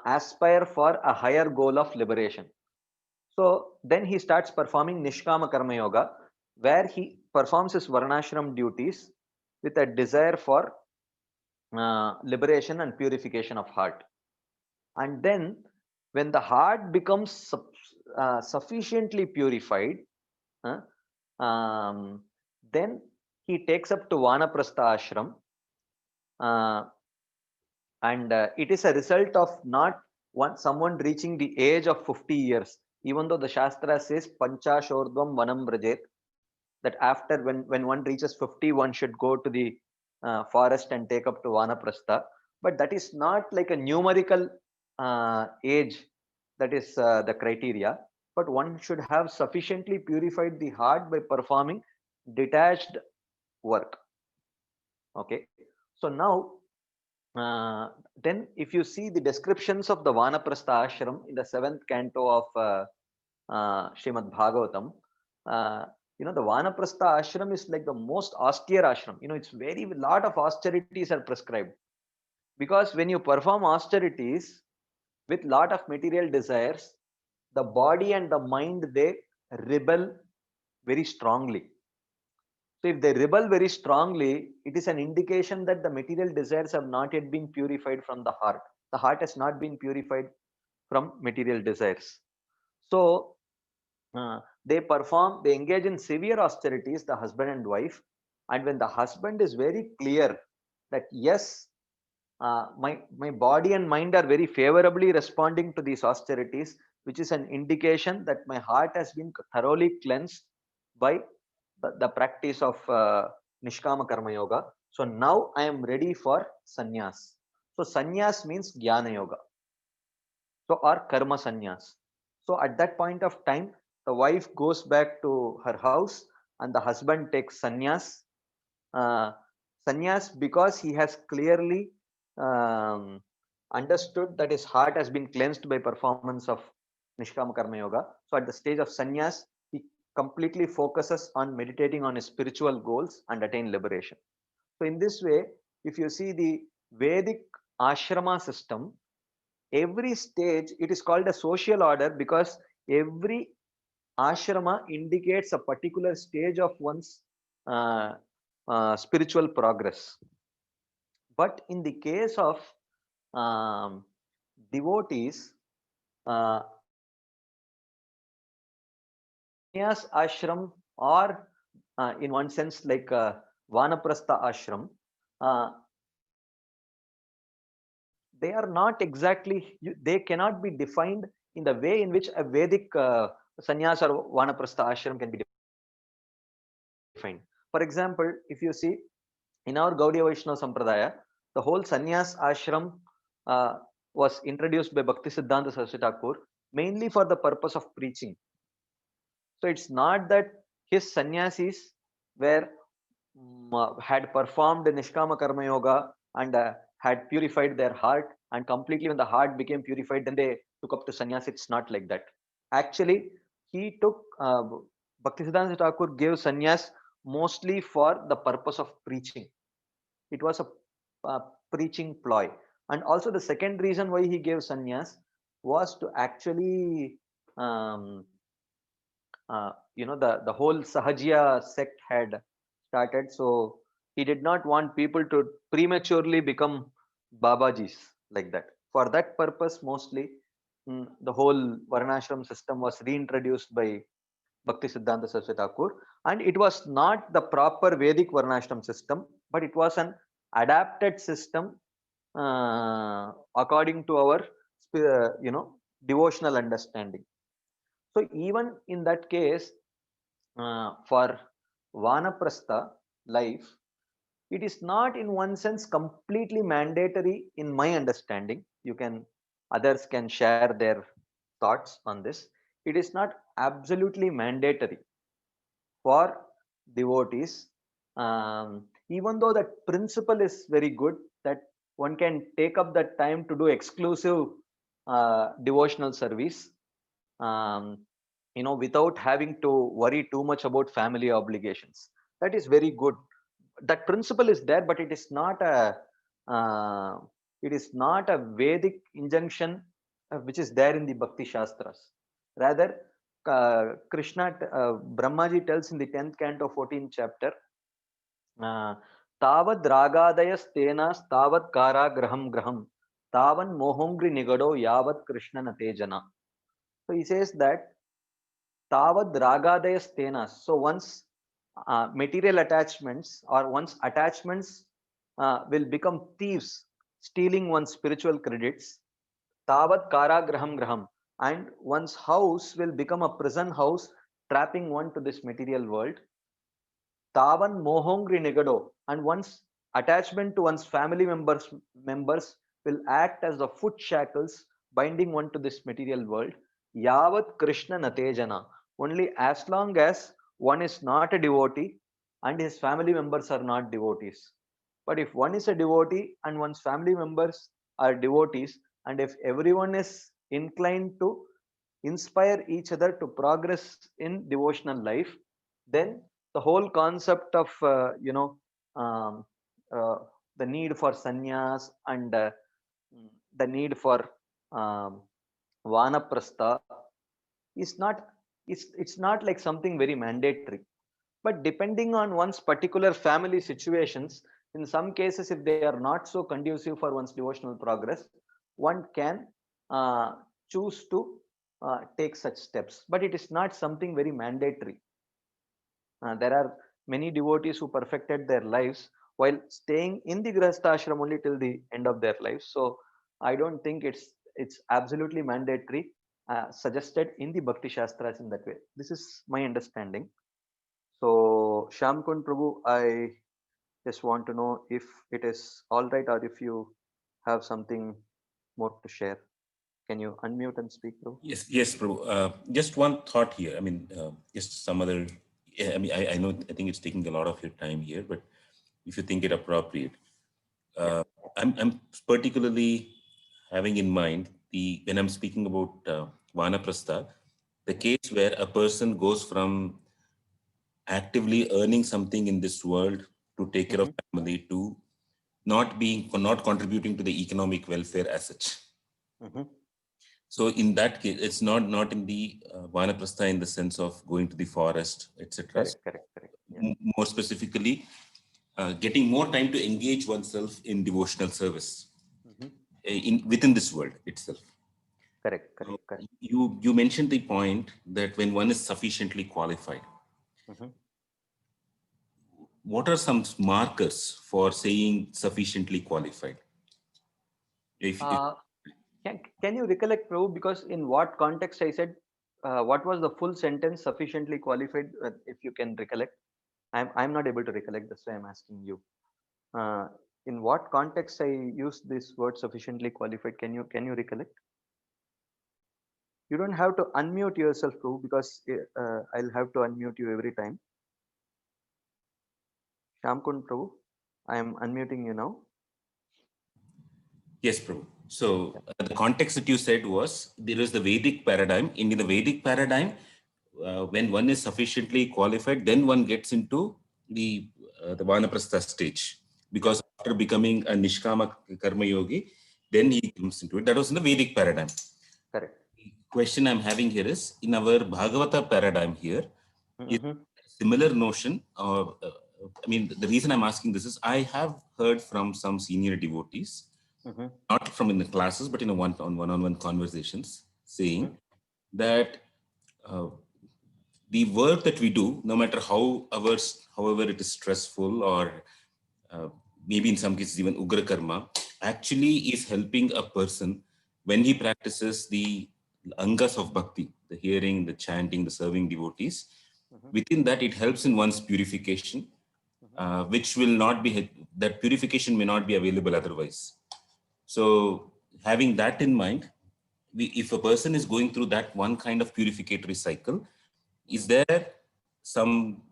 aspire for a higher goal of liberation. So then he starts performing Nishkama Karma Yoga, where he performs his Varnashram duties with a desire for liberation and purification of heart. And then when the heart becomes sufficiently purified, then he takes up to Vanaprastha ashram, and it is a result of not someone reaching the age of 50 years, even though the Shastra says Panchashordvam Vanam Brajet, that after when one reaches 50, one should go to the forest and take up to Vanaprastha. But that is not like a numerical age that is the criteria. But one should have sufficiently purified the heart by performing detached work. Okay. So now, then if you see the descriptions of the Vanaprastha ashram in the 7th canto of Srimad Bhagavatam, the Vanaprastha ashram is like the most austere ashram. It's very lot of austerities are prescribed, because when you perform austerities with lot of material desires, the body and the mind, they rebel very strongly. So if they rebel very strongly, it is an indication that the material desires have not yet been purified from the heart. The heart has not been purified from material desires. So they engage in severe austerities, the husband and wife. And when the husband is very clear that yes, my body and mind are very favorably responding to these austerities, which is an indication that my heart has been thoroughly cleansed by the practice of Nishkama Karma Yoga. So now I am ready for sannyas. So sannyas means Jnana Yoga. So, or Karma sannyas. So at that point of time, the wife goes back to her house and the husband takes sannyas. Sannyas, because he has clearly understood that his heart has been cleansed by performance of Nishkama Karma Yoga. So at the stage of sannyas, he completely focuses on meditating on his spiritual goals and attain liberation. So in this way, if you see the Vedic ashrama system, every stage, it is called a social order because every ashrama indicates a particular stage of one's spiritual progress. But in the case of devotees, sannyas ashram, or in one sense like Vanaprastha ashram, they are not exactly, they cannot be defined in the way in which a Vedic sannyas or Vanaprastha ashram can be defined. For example, if you see in our Gaudiya Vaishnava Sampradaya, the whole sannyas ashram was introduced by Bhakti Siddhanta Saraswati Thakur mainly for the purpose of preaching. So it's not that his sannyasis were had performed Nishkama Karma Yoga and had purified their heart, and completely when the heart became purified, then they took up to sannyas. It's not like that. Actually, he took Bhakti Siddhanta Thakur gave sannyas mostly for the purpose of preaching. It was a preaching ploy. And also the second reason why he gave sannyas was to actually the whole Sahajiya sect had started, so he did not want people to prematurely become Babajis like that. For that purpose, mostly the whole Varnashram system was reintroduced by Bhakti Siddhanta Saraswati Thakur, and it was not the proper Vedic Varnashram system, but it was an adapted system according to our devotional understanding. So even in that case, for Vanaprastha life, it is not in one sense completely mandatory in my understanding. Others can share their thoughts on this. It is not absolutely mandatory for devotees, even though that principle is very good, that one can take up that time to do exclusive devotional service, without having to worry too much about family obligations. That is very good. That principle is there, but it is not a Vedic injunction which is there in the Bhakti Shastras. Rather, Brahmaji tells in the 10th canto, 14th chapter, Tavad ragadayas tenas tavad kara graham graham tavan mohongri nigado yavat Krishna natejana. So he says that Tavad ragadayas tenas. So once material attachments or once attachments will become thieves, stealing one's spiritual credits, Tavat kara graham graham, and one's house will become a prison house, trapping one to this material world. tavan mohongri negado, and one's attachment to one's family members will act as the foot shackles binding one to this material world. Yavat Krishna natejana, only as long as one is not a devotee and his family members are not devotees. But if one is a devotee and one's family members are devotees, and if everyone is inclined to inspire each other to progress in devotional life, then the whole concept of um, uh, the need for sannyas and the need for um, vanaprastha is not, it's not like something very mandatory. But depending on one's particular family situations, in some cases if they are not so conducive for one's devotional progress, one can uh, choose to take such steps, but it is not something very mandatory. There are many devotees who perfected their lives while staying in the grihastha ashram only till the end of their lives. So I don't think it's absolutely mandatory, suggested in the bhakti shastras in that way. This is my understanding. So Shamkund Prabhu, I just want to know if it is all right or if you have something more to share. Can you unmute and speak, Prabhu? Yes, Prabhu. Just one thought here. I mean, just some other. I mean, I know. I think it's taking a lot of your time here, but if you think it appropriate, I'm particularly having in mind when I'm speaking about vanaprastha, the case where a person goes from actively earning something in this world to take care of family to not contributing to the economic welfare as such. Mhm. So in that case, it's not in the vanaprastha in the sense of going to the forest, etc. Correct. Yeah. More specifically, getting more time to engage oneself in devotional service Mhm. within this world itself. Correct. So you mentioned the point that when one is sufficiently qualified, Mhm. what are some markers for saying sufficiently qualified? If Uh, can you recollect, Prabhu? Because in what context I said, what was the full sentence? Sufficiently qualified. If you can recollect, I'm not able to recollect. That's why I'm asking you. Uh, in what context I used this word sufficiently qualified? Can you recollect? You don't have to unmute yourself, Prabhu, because I'll have to unmute you every time. Shamkund Prabhu, I am unmuting you now. Yes, Prabhu. So the context that you said was there is the Vedic paradigm. In the Vedic paradigm, when one is sufficiently qualified, then one gets into the Vanaprastha stage. Because after becoming a Nishkama Karma Yogi, then he comes into it. That was in the Vedic paradigm. Correct. The question I'm having here is, in our Bhagavata paradigm here, is Mhm. similar notion, or I mean, the reason I'm asking this is I have heard from some senior devotees, Mhm. not from in the classes, but in a one-on-one conversations, saying Mhm. that uh, the work that we do, no matter however it is stressful or uh, maybe in some cases even ugra karma, actually is helping a person when he practices the angas of bhakti, the hearing, the chanting, the serving devotees. Mhm. Within that, it helps in one's purification, which will not be, that purification may not be available otherwise. So having that in mind, if a person is going through that one kind of purificatory cycle, is there some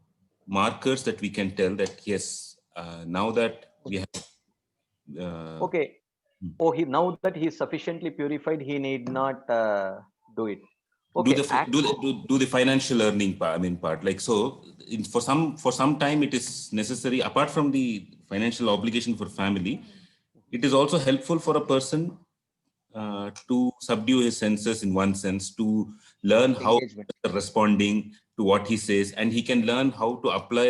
markers that we can tell that yes, now that we have Okay. Oh, now that he is sufficiently purified, he need not do it. do Okay. the do the financial earning part, I mean part, like so for some time it is necessary, apart from the financial obligation for family, it is also helpful for a person to subdue his senses in one sense, to learn how Engagement. responding to what he says, and he can learn how to apply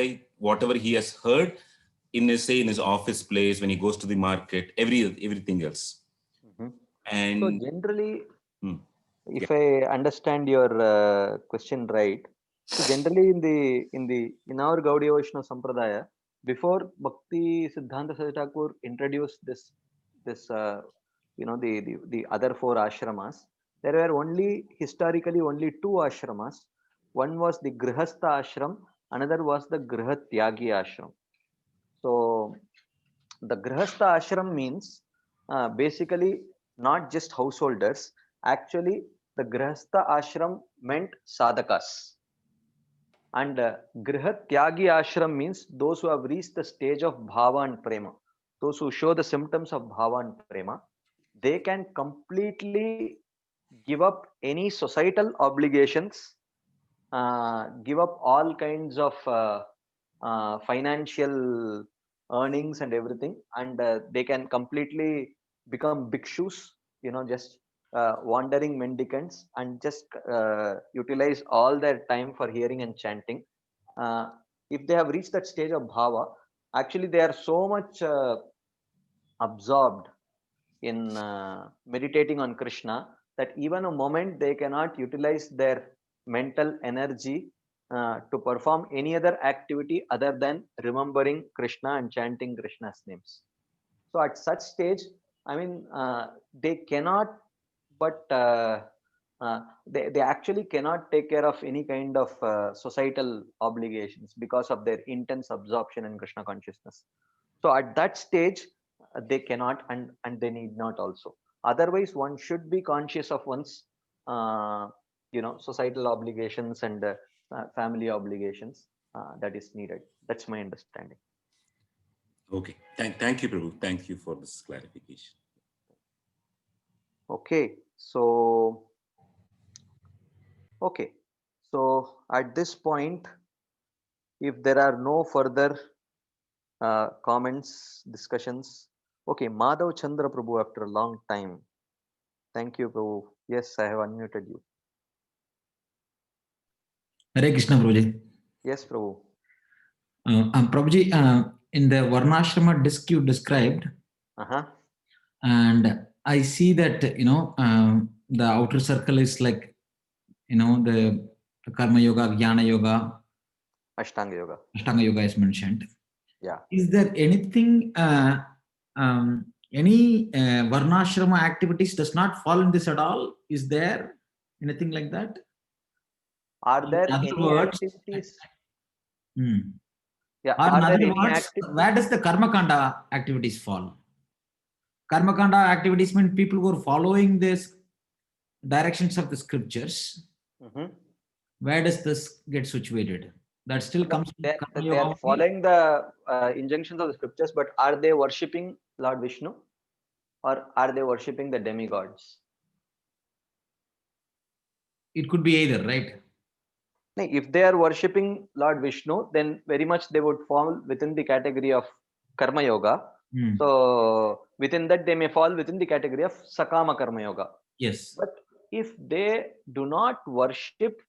whatever he has heard in his, say, in his office place, when he goes to the market, everything else. Mhm. So And generally, hmm, if yeah, I understand your question right, so generally in our Gaudiya Vaishnava Sampradaya, before Bhakti Siddhanta Saraswati Thakur introduced this the other four ashramas, there were only historically only two ashramas. One was the Grihastha ashram Another was the Griha Tyagi Ashram. So the Grihastha Ashram means basically not just householders. Actually, the Grihastha Ashram meant sadhakas. And Griha Tyagi Ashram means those who have reached the stage of Bhava and Prema. Those who show the symptoms of Bhava and Prema, they can completely give up any societal obligations, give up all kinds of financial earnings and everything, and they can completely become bhikshus, just wandering mendicants, and just utilize all their time for hearing and chanting. If they have reached that stage of bhava, actually they are so much absorbed in meditating on Krishna that even a moment they cannot utilize their mental energy to perform any other activity other than remembering Krishna and chanting Krishna's names. So at such stage, I mean, they cannot, but they actually cannot take care of any kind of societal obligations because of their intense absorption in Krishna consciousness. So at that stage, they cannot, and they need not also. Otherwise, one should be conscious of one's societal obligations and family obligations. That is needed. That's my understanding. Okay. Thank you, Prabhu. Thank you for this clarification. Okay. So at this point, if there are no further comments, discussions. Okay, Madhav Chandra Prabhu, after a long time. Thank you, Prabhu. Yes, I have unmuted you. Hare Krishna, Prabhuji. Yes, Prabhu. Prabhuji, in the Varnashrama disc you described, and I see that, the outer circle is like, the Karma Yoga, Jnana Yoga, Ashtanga Yoga. Ashtanga Yoga is mentioned. Yeah. Is there anything, any Varnashrama activities does not fall in this at all? Is there anything like that? Are there any activities? Yeah. Or are there any words, where does the Karma Kanda activities fall? Karma Kanda activities mean people who are following this directions of the scriptures. Where does this get situated? That still comes. They are following the injunctions of the scriptures, but are they worshipping Lord Vishnu, or are they worshipping the demigods? It could be either, right? If they are worshipping Lord Vishnu, then very much they would fall within the category of Karma Yoga. So within that, they may fall within the category of Sakama Karma Yoga. Yes. But if they do not worship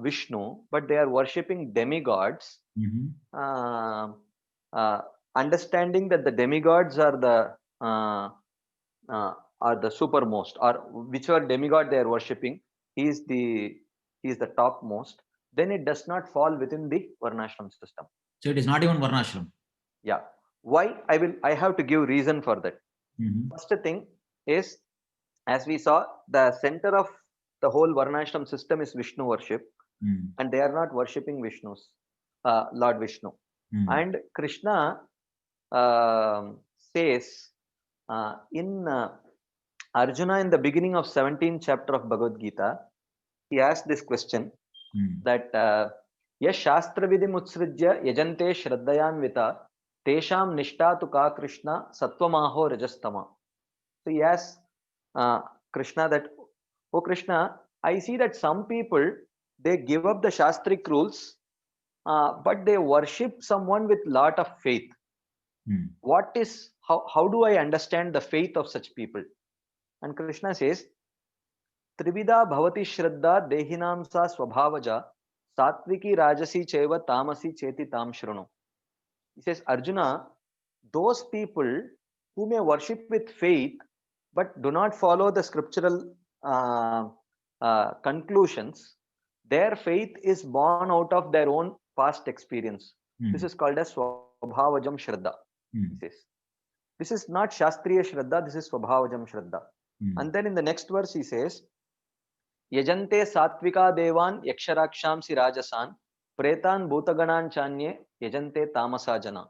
Vishnu, but they are worshipping demigods, understanding that the demigods are the supermost, or whichever demigod they are worshipping, he is the topmost, then it does not fall within the Varnashram system. So it is not even Varnashram. Yeah. Why? I have to give reason for that. First thing is, as we saw, the center of the whole Varnashram system is Vishnu worship, and they are not worshipping Lord Vishnu. And Krishna says in Arjuna, in the beginning of 17th chapter of Bhagavad Gita, he asked this question that Yash Shastra Vidim Utsrijya Yajante Shraddhayanvita Tesham Nishta tu ka Krishna Satvamaho Rajastama. So he asked Krishna that, oh Krishna, I see that some people, they give up the Shastric rules, but they worship someone with lot of faith. How do I understand the faith of such people? And Krishna says, Trivida bhavati shraddha dehinam sa swabhavaja satviki rajasi cheva tamasi cheti tam shruno. He says, Arjuna, those people who may worship with faith but do not follow the scriptural conclusions, their faith is born out of their own past experience. This is called as swabhavajam shraddha. This is not shastriya shraddha, this is swabhavajam shraddha. And then in the next verse he says, Yajante satvika devan yaksharaksham si rajasan Pretan bhutaganan chanye yajante tamasa jana.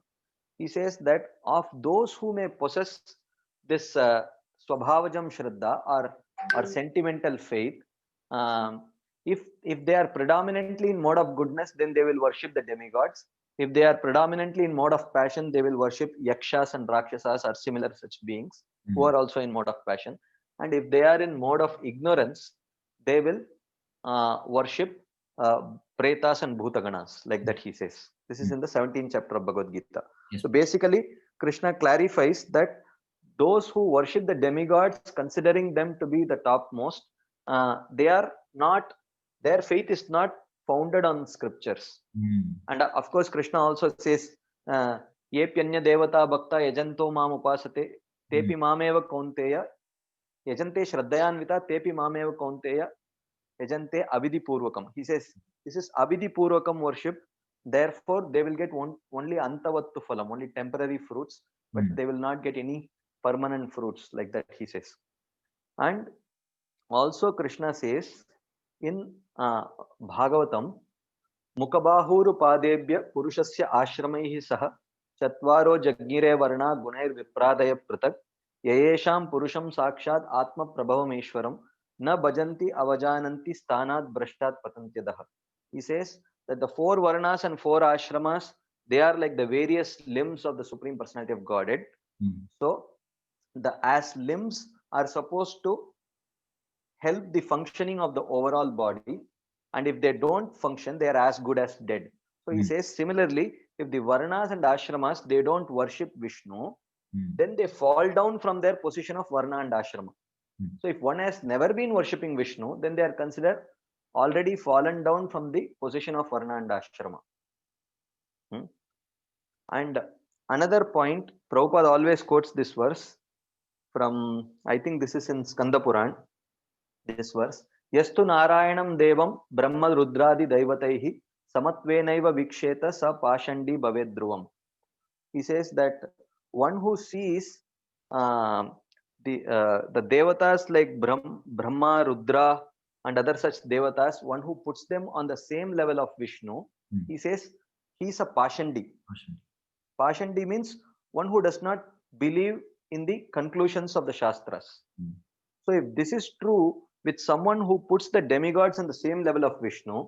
He says that of those who may possess this swabhavajam shraddha or sentimental faith, if they are predominantly in mode of goodness, then they will worship the demigods. If they are predominantly in mode of passion, they will worship yakshas and rakshasas or similar such beings who are also in mode of passion. And if they are in mode of ignorance, they will worship pretas and bhutaganas, like that he says. This is in the 17th chapter of Bhagavad Gita. Yes. So basically, Krishna clarifies that those who worship the demigods, considering them to be the topmost, they are not, their faith is not founded on scriptures. And of course, Krishna also says, Ye pyanya devata bhakta yajanto mam upasate tepi mameva kaunteya yajante shraddhayanvita tepi mameva kaunteya yajante avidhi purvakam. He says, this is avidhi purvakam worship. Therefore, they will get only antavattu phalam, only temporary fruits, but they will not get any permanent fruits, like that he says. And also Krishna says in Bhagavatam, Mukabahuru padebhya purushasya ashramaihi saha chatvaro jagnire varna gunair vipradaya pratak yayesham purusham sakshat atma prabhavameshwaram na bhajanti avajananti sthanat brashtat patantyadah. He says that the four varnas and four ashramas, they are like the various limbs of the Supreme Personality of Godhead. So as limbs are supposed to help the functioning of the overall body, and if they don't function, they are as good as dead. So he says similarly, if the varnas and ashramas, they don't worship Vishnu, then they fall down from their position of varna and ashrama. So if one has never been worshipping Vishnu, then they are considered already fallen down from the position of varna and ashrama. And another point, Prabhupada always quotes this verse from, I think this is in Skanda Puran, this verse. Yastu Narayanam Devam Brahma Rudradi Daivataihi Samatvenaiva Viksheta Sa Pashandi Bhavedruvam. He says that one who sees the devatas like Brahma, Rudra, and other such devatas, one who puts them on the same level of Vishnu, he says he is a Pashandi. Pashandi means one who does not believe in the conclusions of the Shastras. So if this is true with someone who puts the demigods on the same level of Vishnu,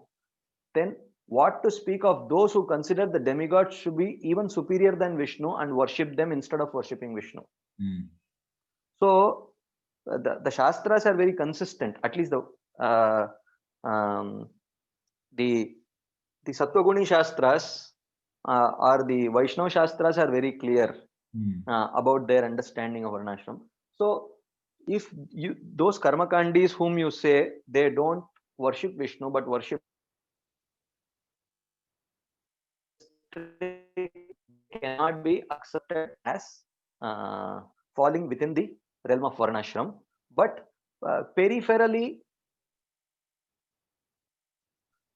then what to speak of those who consider the demigods should be even superior than Vishnu and worship them instead of worshipping Vishnu? So the Shastras are very consistent. At least the Sattva-guni Shastras or the Vaishnava Shastras are very clear about their understanding of Varnashram. So if those Karmakandis whom you say, they don't worship Vishnu but worship, cannot be accepted as falling within the realm of Varnashram. But peripherally,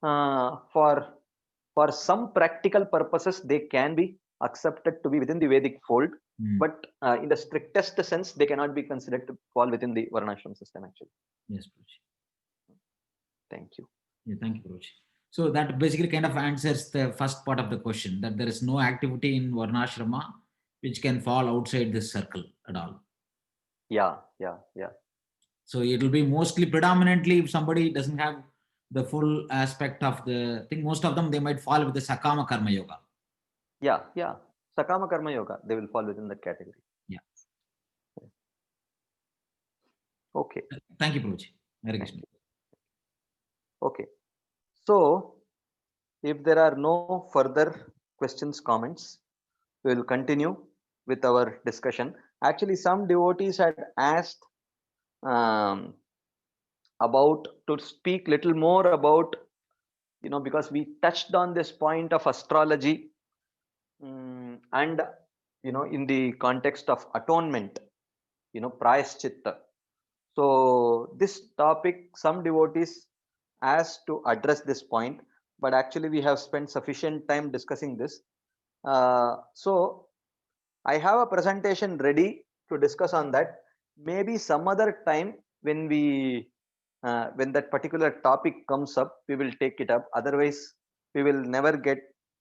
for some practical purposes, they can be accepted to be within the Vedic fold. But in the strictest sense, they cannot be considered to fall within the Varnashram system, actually. Yes, Prabhuji. Thank you. Yeah, thank you, Prabhuji. So that basically kind of answers the first part of the question, that there is no activity in Varnashrama which can fall outside this circle at all. Yeah. So it will be mostly predominantly, if somebody doesn't have the full aspect of the thing, most of them, they might fall with the Sakama Karma Yoga. Yeah. Sakama Karma Yoga, they will fall within that category. Yeah. Okay. Thank you, Prabhuji. Hare Krishna. Okay. So if there are no further questions, comments, we will continue with our discussion. Actually, some devotees had asked about to speak little more about, because we touched on this point of astrology and in the context of atonement, prayaschitta. So this topic, some devotees asked to address this point, but actually we have spent sufficient time discussing this. So I have a presentation ready to discuss on that. Maybe some other time when that particular topic comes up, we will take it up. Otherwise, we will never get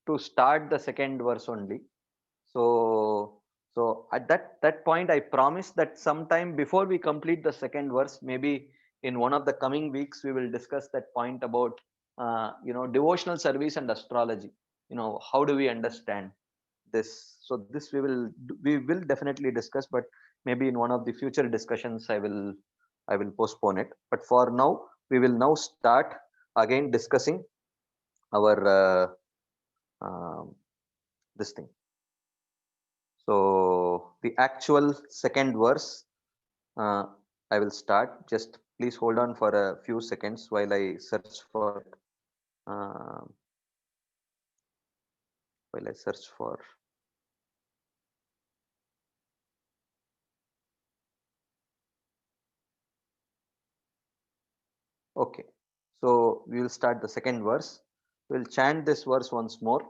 to start the second verse only. So at that point, I promise that sometime before we complete the second verse, maybe in one of the coming weeks, we will discuss that point about devotional service and astrology. How do we understand this? So this we will definitely discuss, but maybe in one of the future discussions, I will postpone it. But for now, we will now start again discussing our this thing. So the actual second verse, I will start. Just please hold on for a few seconds while I search for it. While I search for. Okay, so we will start the second verse. We'll chant this verse once more.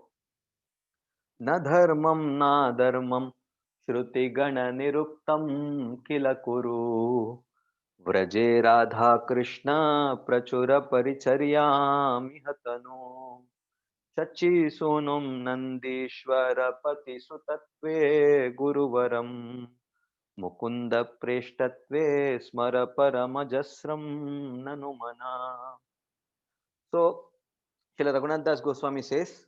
Na dharmam na dharmam shruti gana niruktam kila kuru व्रजे Radha Krishna प्रचुर परिचर्यामि हतनु शची सोनुम नंदीश्वर पति सुतत्वे गुरुवरम मुकुंद प्रेष्टत्वे स्मर परमजस्रम ननु मना. So Srila Raghunath Das Goswami says,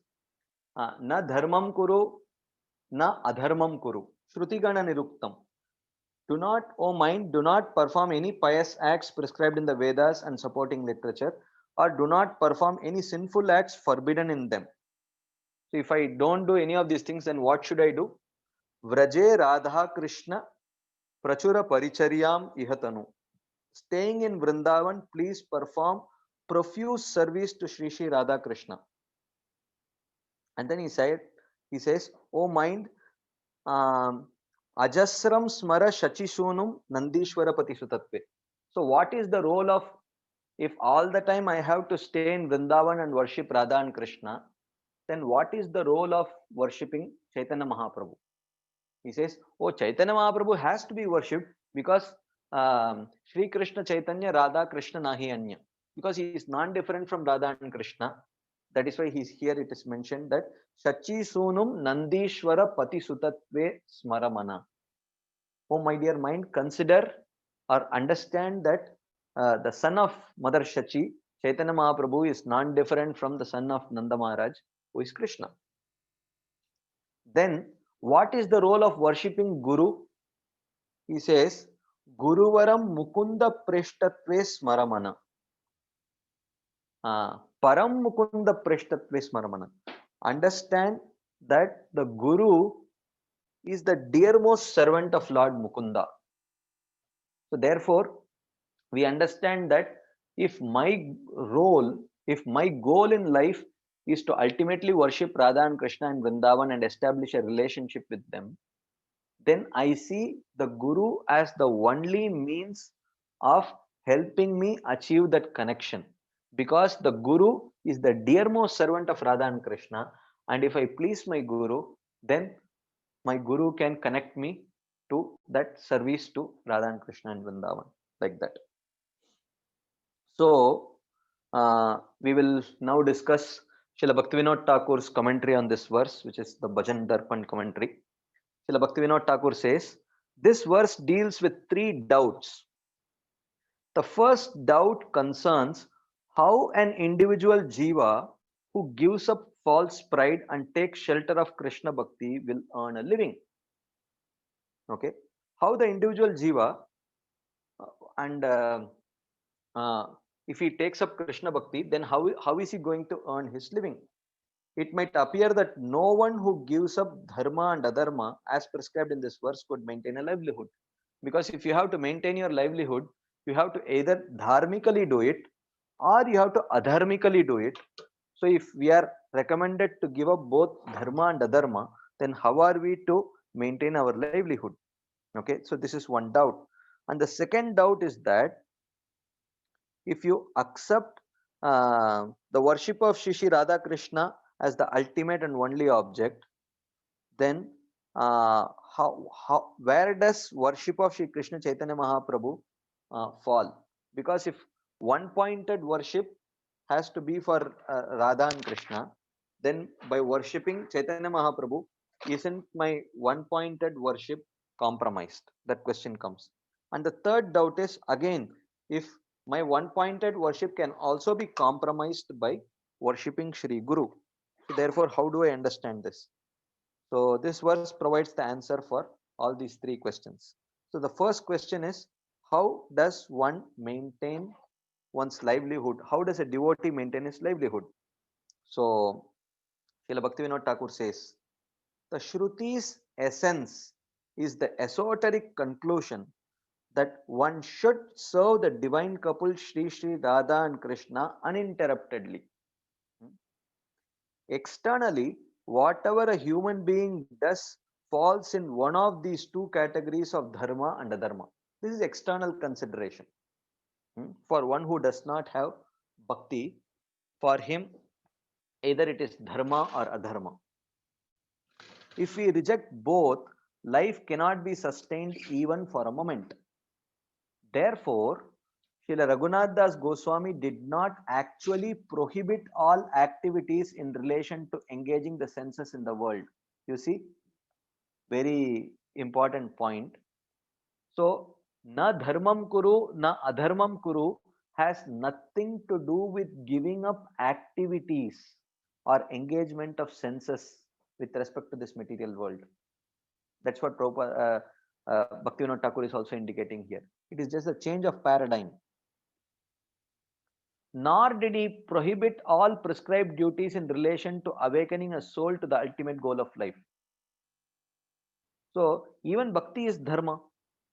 na dharmam kuru na adharmam kuru shruti gana niruktam. Do not, O mind, do not perform any pious acts prescribed in the Vedas and supporting literature, or do not perform any sinful acts forbidden in them. So if I don't do any of these things, then what should I do? Vraje Radha Krishna Prachura Paricharyam Ihatanu. Staying in Vrindavan, please perform profuse service to Sri Sri Radha Krishna. And then he says, O mind, Ajasram Smara Shachisunum Nandishwara Pati Sutatve. So what is the role of, if all the time I have to stay in Vrindavan and worship Radha and Krishna, then what is the role of worshipping Chaitanya Mahaprabhu? He says, oh, Chaitanya Mahaprabhu has to be worshipped because Sri Krishna Chaitanya Radha Krishna Nahi Anya. Because he is non-different from Radha and Krishna. That is why he's here. It is mentioned that Shachi Sunum Nandishwara Pati Sutatve Smaramana. Oh, my dear mind, consider or understand that the son of Mother Shachi, Chaitanya Mahaprabhu, is non-different from the son of Nanda Maharaj, who is Krishna. Then, what is the role of worshipping Guru? He says, Guruvaram Mukunda Preshtatve Smaramana. Param Mukunda Preshtatve Smaramana. Understand that the Guru is the dearmost servant of Lord Mukunda. So therefore, we understand that if my goal in life is to ultimately worship Radha and Krishna in Vrindavan and establish a relationship with them, then I see the Guru as the only means of helping me achieve that connection. Because the Guru is the dearmost servant of Radha and Krishna, and if I please my Guru, then my Guru can connect me to that service to Radha and Krishna and Vrindavan, like that. So we will now discuss Srila Bhaktivinoda Thakur's commentary on this verse, which is the Bhajan Darpan commentary. Srila Bhaktivinoda Thakur says, this verse deals with three doubts. The first doubt concerns how an individual jiva who gives up false pride and takes shelter of Krishna Bhakti will earn a living. Okay, how the individual jiva and if he takes up Krishna Bhakti, then how is he going to earn his living? It might appear that no one who gives up dharma and adharma as prescribed in this verse could maintain a livelihood. Because if you have to maintain your livelihood, you have to either dharmically do it or you have to adharmically do it. So if we are recommended to give up both dharma and adharma, then how are we to maintain our livelihood? Okay, so this is one doubt. And the second doubt is that if you accept the worship of Shri Shri Radha Krishna as the ultimate and only object, then where does worship of Shri Krishna Chaitanya Mahaprabhu fall? Because if one pointed worship has to be for Radha and Krishna, then by worshipping Chaitanya Mahaprabhu, isn't my one-pointed worship compromised? That question comes. And the third doubt is again, if my one-pointed worship can also be compromised by worshipping Shri Guru. So therefore, how do I understand this? So this verse provides the answer for all these three questions. So the first question is, how does one maintain one's livelihood? How does a devotee maintain his livelihood? So Srila Bhaktivinoda Thakur says, the Shruti's essence is the esoteric conclusion that one should serve the divine couple Sri Sri Radha and Krishna uninterruptedly. Externally, whatever a human being does falls in one of these two categories of dharma and adharma. This is external consideration. For one who does not have bhakti, for him, either it is dharma or adharma. If we reject both, life cannot be sustained even for a moment. Therefore, Srila Raghunath Das Goswami did not actually prohibit all activities in relation to engaging the senses in the world. You see, very important point. So, na dharmam kuru, na adharmam kuru has nothing to do with giving up activities or engagement of senses with respect to this material world. That's what Bhaktivinoda Thakur is also indicating here. It is just a change of paradigm. Nor did he prohibit all prescribed duties in relation to awakening a soul to the ultimate goal of life. So even bhakti is dharma.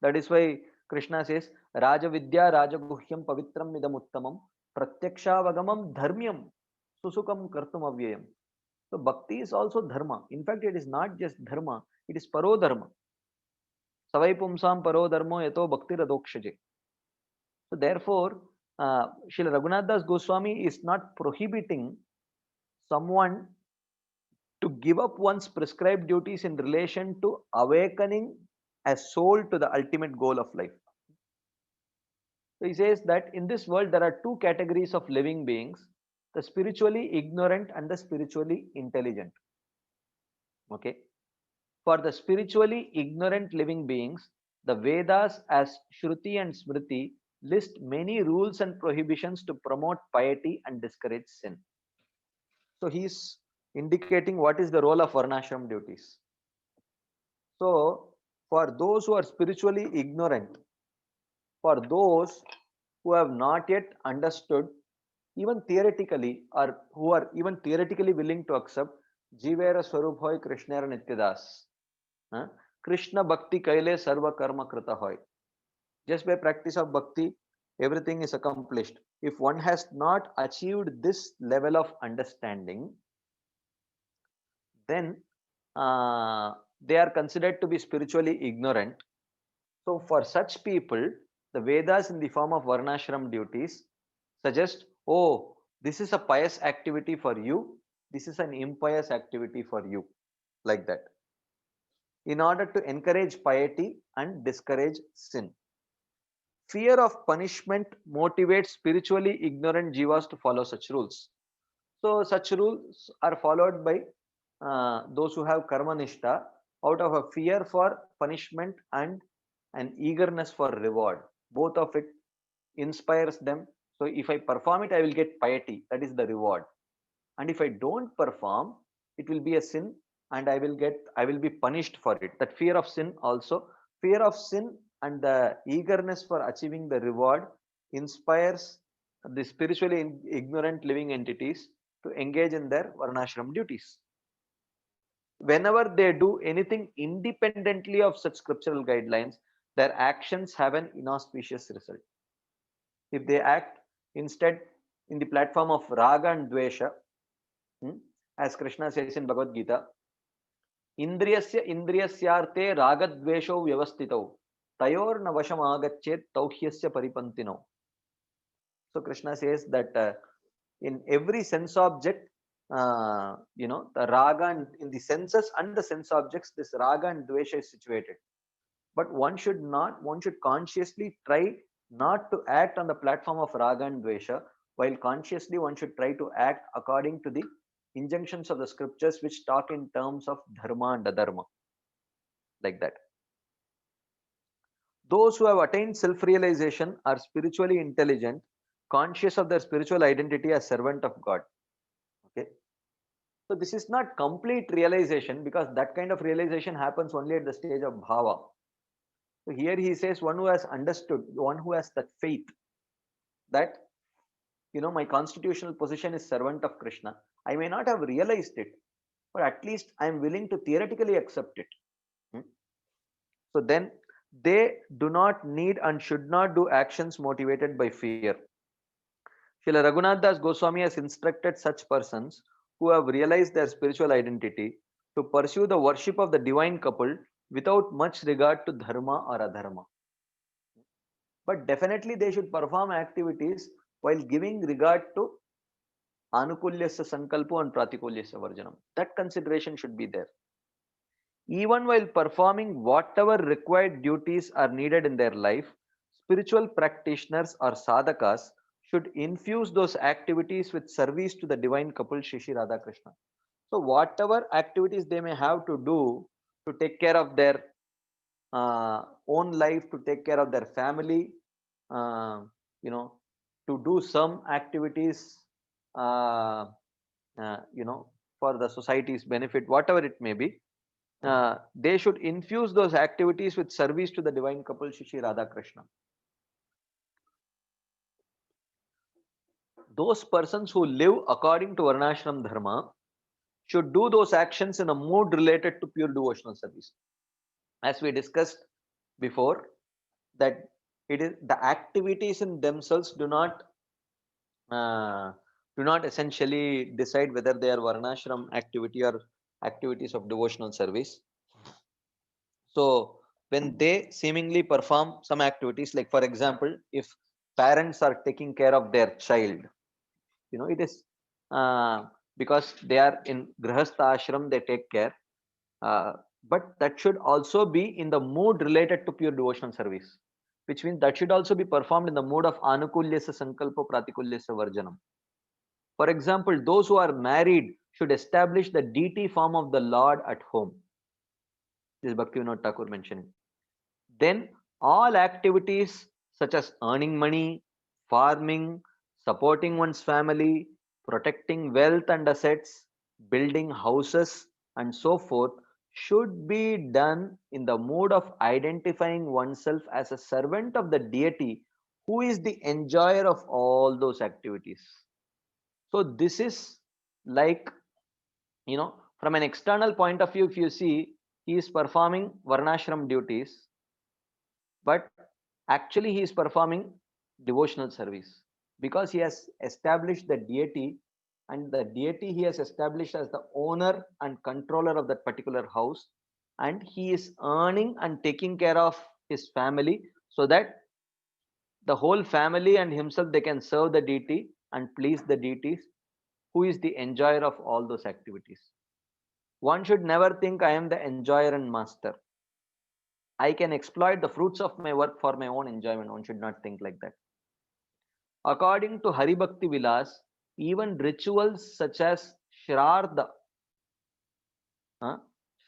That is why Krishna says, Raja Vidya Raja Guhyam Pavitram Midam Uttamam Pratyaksha Vagamam Dharmyam Susukam Kartum Avyayam. So bhakti is also dharma. In fact, it is not just dharma, it is paro dharma. Savai pumsam paro dharmo yato bhakti radokshaje. So therefore, Srila Raghunath Das Goswami is not prohibiting someone to give up one's prescribed duties in relation to awakening a soul to the ultimate goal of life. So he says that in this world there are two categories of living beings, the spiritually ignorant and the spiritually intelligent. Okay. For the spiritually ignorant living beings, the Vedas as Shruti and Smriti list many rules and prohibitions to promote piety and discourage sin. So he's indicating what is the role of varnashram duties. So for those who are spiritually ignorant, for those who have not yet understood, even theoretically, or who are even theoretically willing to accept Jivera Swarup hoy Krishnera Nityadas, Krishna Bhakti Kaile Sarva Karma Krita hoy. Just by practice of bhakti, everything is accomplished. If one has not achieved this level of understanding, then they are considered to be spiritually ignorant. So for such people, the Vedas in the form of varnashram duties suggest, oh, this is a pious activity for you, this is an impious activity for you, like that, in order to encourage piety and discourage sin. Fear of punishment motivates spiritually ignorant jivas to follow such rules. So such rules are followed by those who have karma nishta out of a fear for punishment and an eagerness for reward. Both of it inspires them. So if I perform it, I will get piety. That is the reward. And if I don't perform, it will be a sin and I will be punished for it. That fear of sin also. Fear of sin and the eagerness for achieving the reward inspires the spiritually ignorant living entities to engage in their varnashram duties. Whenever they do anything independently of such scriptural guidelines, their actions have an inauspicious result. If they act instead in the platform of raga and dvesha, as Krishna says in Bhagavad Gita, Indriyasya indriyasyarte ragadvesho vyavastito tayor na vasham agachet tauhyasya paripantino. So Krishna says that in every sense object, the raga and in the senses and the sense objects, this raga and dvesha is situated. But one should consciously try not to act on the platform of raga and dvesha, while consciously one should try to act according to the injunctions of the scriptures which talk in terms of dharma and adharma, like that. Those who have attained self-realization are spiritually intelligent, conscious of their spiritual identity as servant of God. Okay. So this is not complete realization, because that kind of realization happens only at the stage of bhava. So here he says one who has understood, one who has that faith that, my constitutional position is servant of Krishna. I may not have realized it, but at least I am willing to theoretically accept it. So then they do not need and should not do actions motivated by fear. Srila Raghunath Das Goswami has instructed such persons who have realized their spiritual identity to pursue the worship of the divine couple without much regard to dharma or adharma. But definitely they should perform activities while giving regard to anukulyasya sankalpo and pratikulyasya varjanam. That consideration should be there. Even while performing whatever required duties are needed in their life, spiritual practitioners or sadhakas should infuse those activities with service to the divine couple Shri Shri Radha Krishna. So whatever activities they may have to do to take care of their own life, to take care of their family, to do some activities, for the society's benefit, whatever it may be, they should infuse those activities with service to the divine couple Shri Shri Radha Krishna. Those persons who live according to Varnashram Dharma should do those actions in a mood related to pure devotional service. As we discussed before, that it is the activities in themselves do not essentially decide whether they are Varnashram activity or activities of devotional service. So when they seemingly perform some activities, like for example, if parents are taking care of their child, it is because they are in grihastha ashram, they take care, but that should also be in the mood related to pure devotional service, which means that should also be performed in the mood of anukulyasya sankalpa pratikulyasya varjanam. For example, those who are married should establish the deity form of the Lord at home. This is Bhaktivinoda Thakur mentioning. Then all activities such as earning money, farming, supporting one's family, protecting wealth and assets, building houses, and so forth should be done in the mood of identifying oneself as a servant of the deity who is the enjoyer of all those activities. So this is like, from an external point of view, if you see, he is performing Varnashram duties, but actually he is performing devotional service because he has established the deity, and the deity he has established as the owner and controller of that particular house, and he is earning and taking care of his family so that the whole family and himself, they can serve the deity and please the deities who is the enjoyer of all those activities. One should never think I am the enjoyer and master. I can exploit the fruits of my work for my own enjoyment. One should not think like that. According to Hari Bhakti Vilas, even rituals such as Shraddha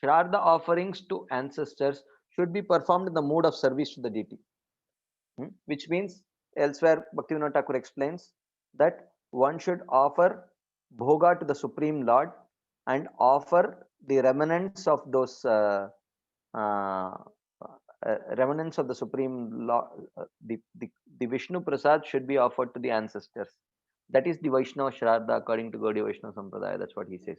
offerings to ancestors should be performed in the mood of service to the deity. Which means, elsewhere Bhaktivinoda Thakur explains that one should offer bhoga to the Supreme Lord and offer the remnants of those remnants of the Supreme Lord, the Vishnu Prasad should be offered to the ancestors. That is the Vaishnava Shraddha according to Gaudiya Vaishnava Sampradaya. That's what he says.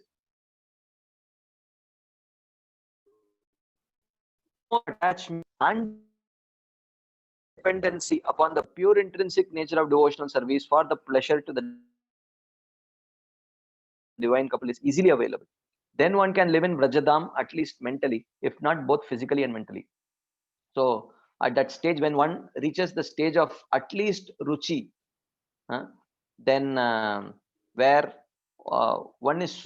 Attachment and dependency upon the pure intrinsic nature of devotional service for the pleasure to the divine couple is easily available. Then one can live in Vrajadam at least mentally, if not both physically and mentally. So at that stage, when one reaches the stage of at least ruchi, then where one is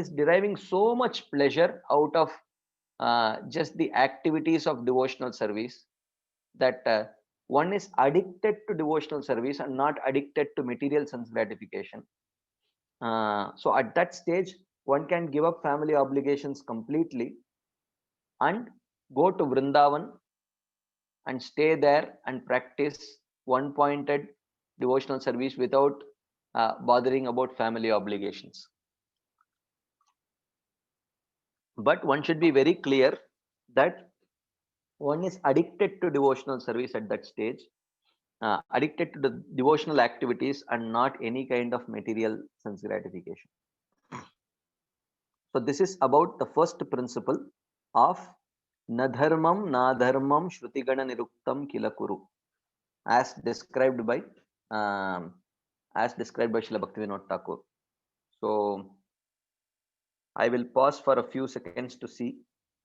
deriving so much pleasure out of just the activities of devotional service, that one is addicted to devotional service and not addicted to material sense gratification. So at that stage, one can give up family obligations completely and go to Vrindavan and stay there and practice one pointed devotional service without bothering about family obligations. But one should be very clear that one is addicted to devotional service at that stage, addicted to the devotional activities and not any kind of material sense gratification. So this is about the first principle of nadharmam nadharmam shrutigana niruktam kilakuru, as described by Srila Bhaktivinoda Thakur. So I will pause for a few seconds to see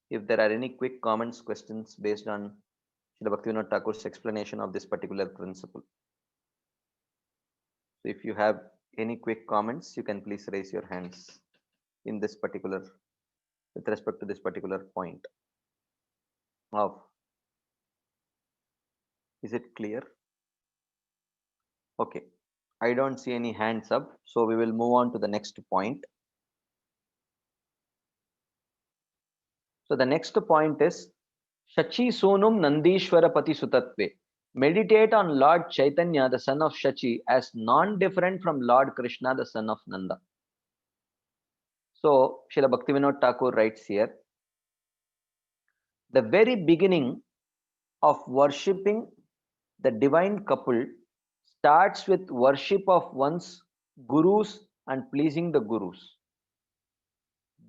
if there are any quick comments, questions based on Srila Bhaktivinoda Thakur's explanation of this particular principle. So if you have any quick comments, you can please raise your hands in this particular, with respect to this particular point. Is it clear? Okay, I don't see any hands up, so we will move on to the next point. So the next point is Shachi Sonum Nandishwara Pati Sutatve. Meditate on Lord Chaitanya, the son of Shachi, as non-different from Lord Krishna, the son of Nanda. So Srila Bhaktivinoda Thakur writes here, the very beginning of worshipping the divine couple starts with worship of one's gurus and pleasing the gurus.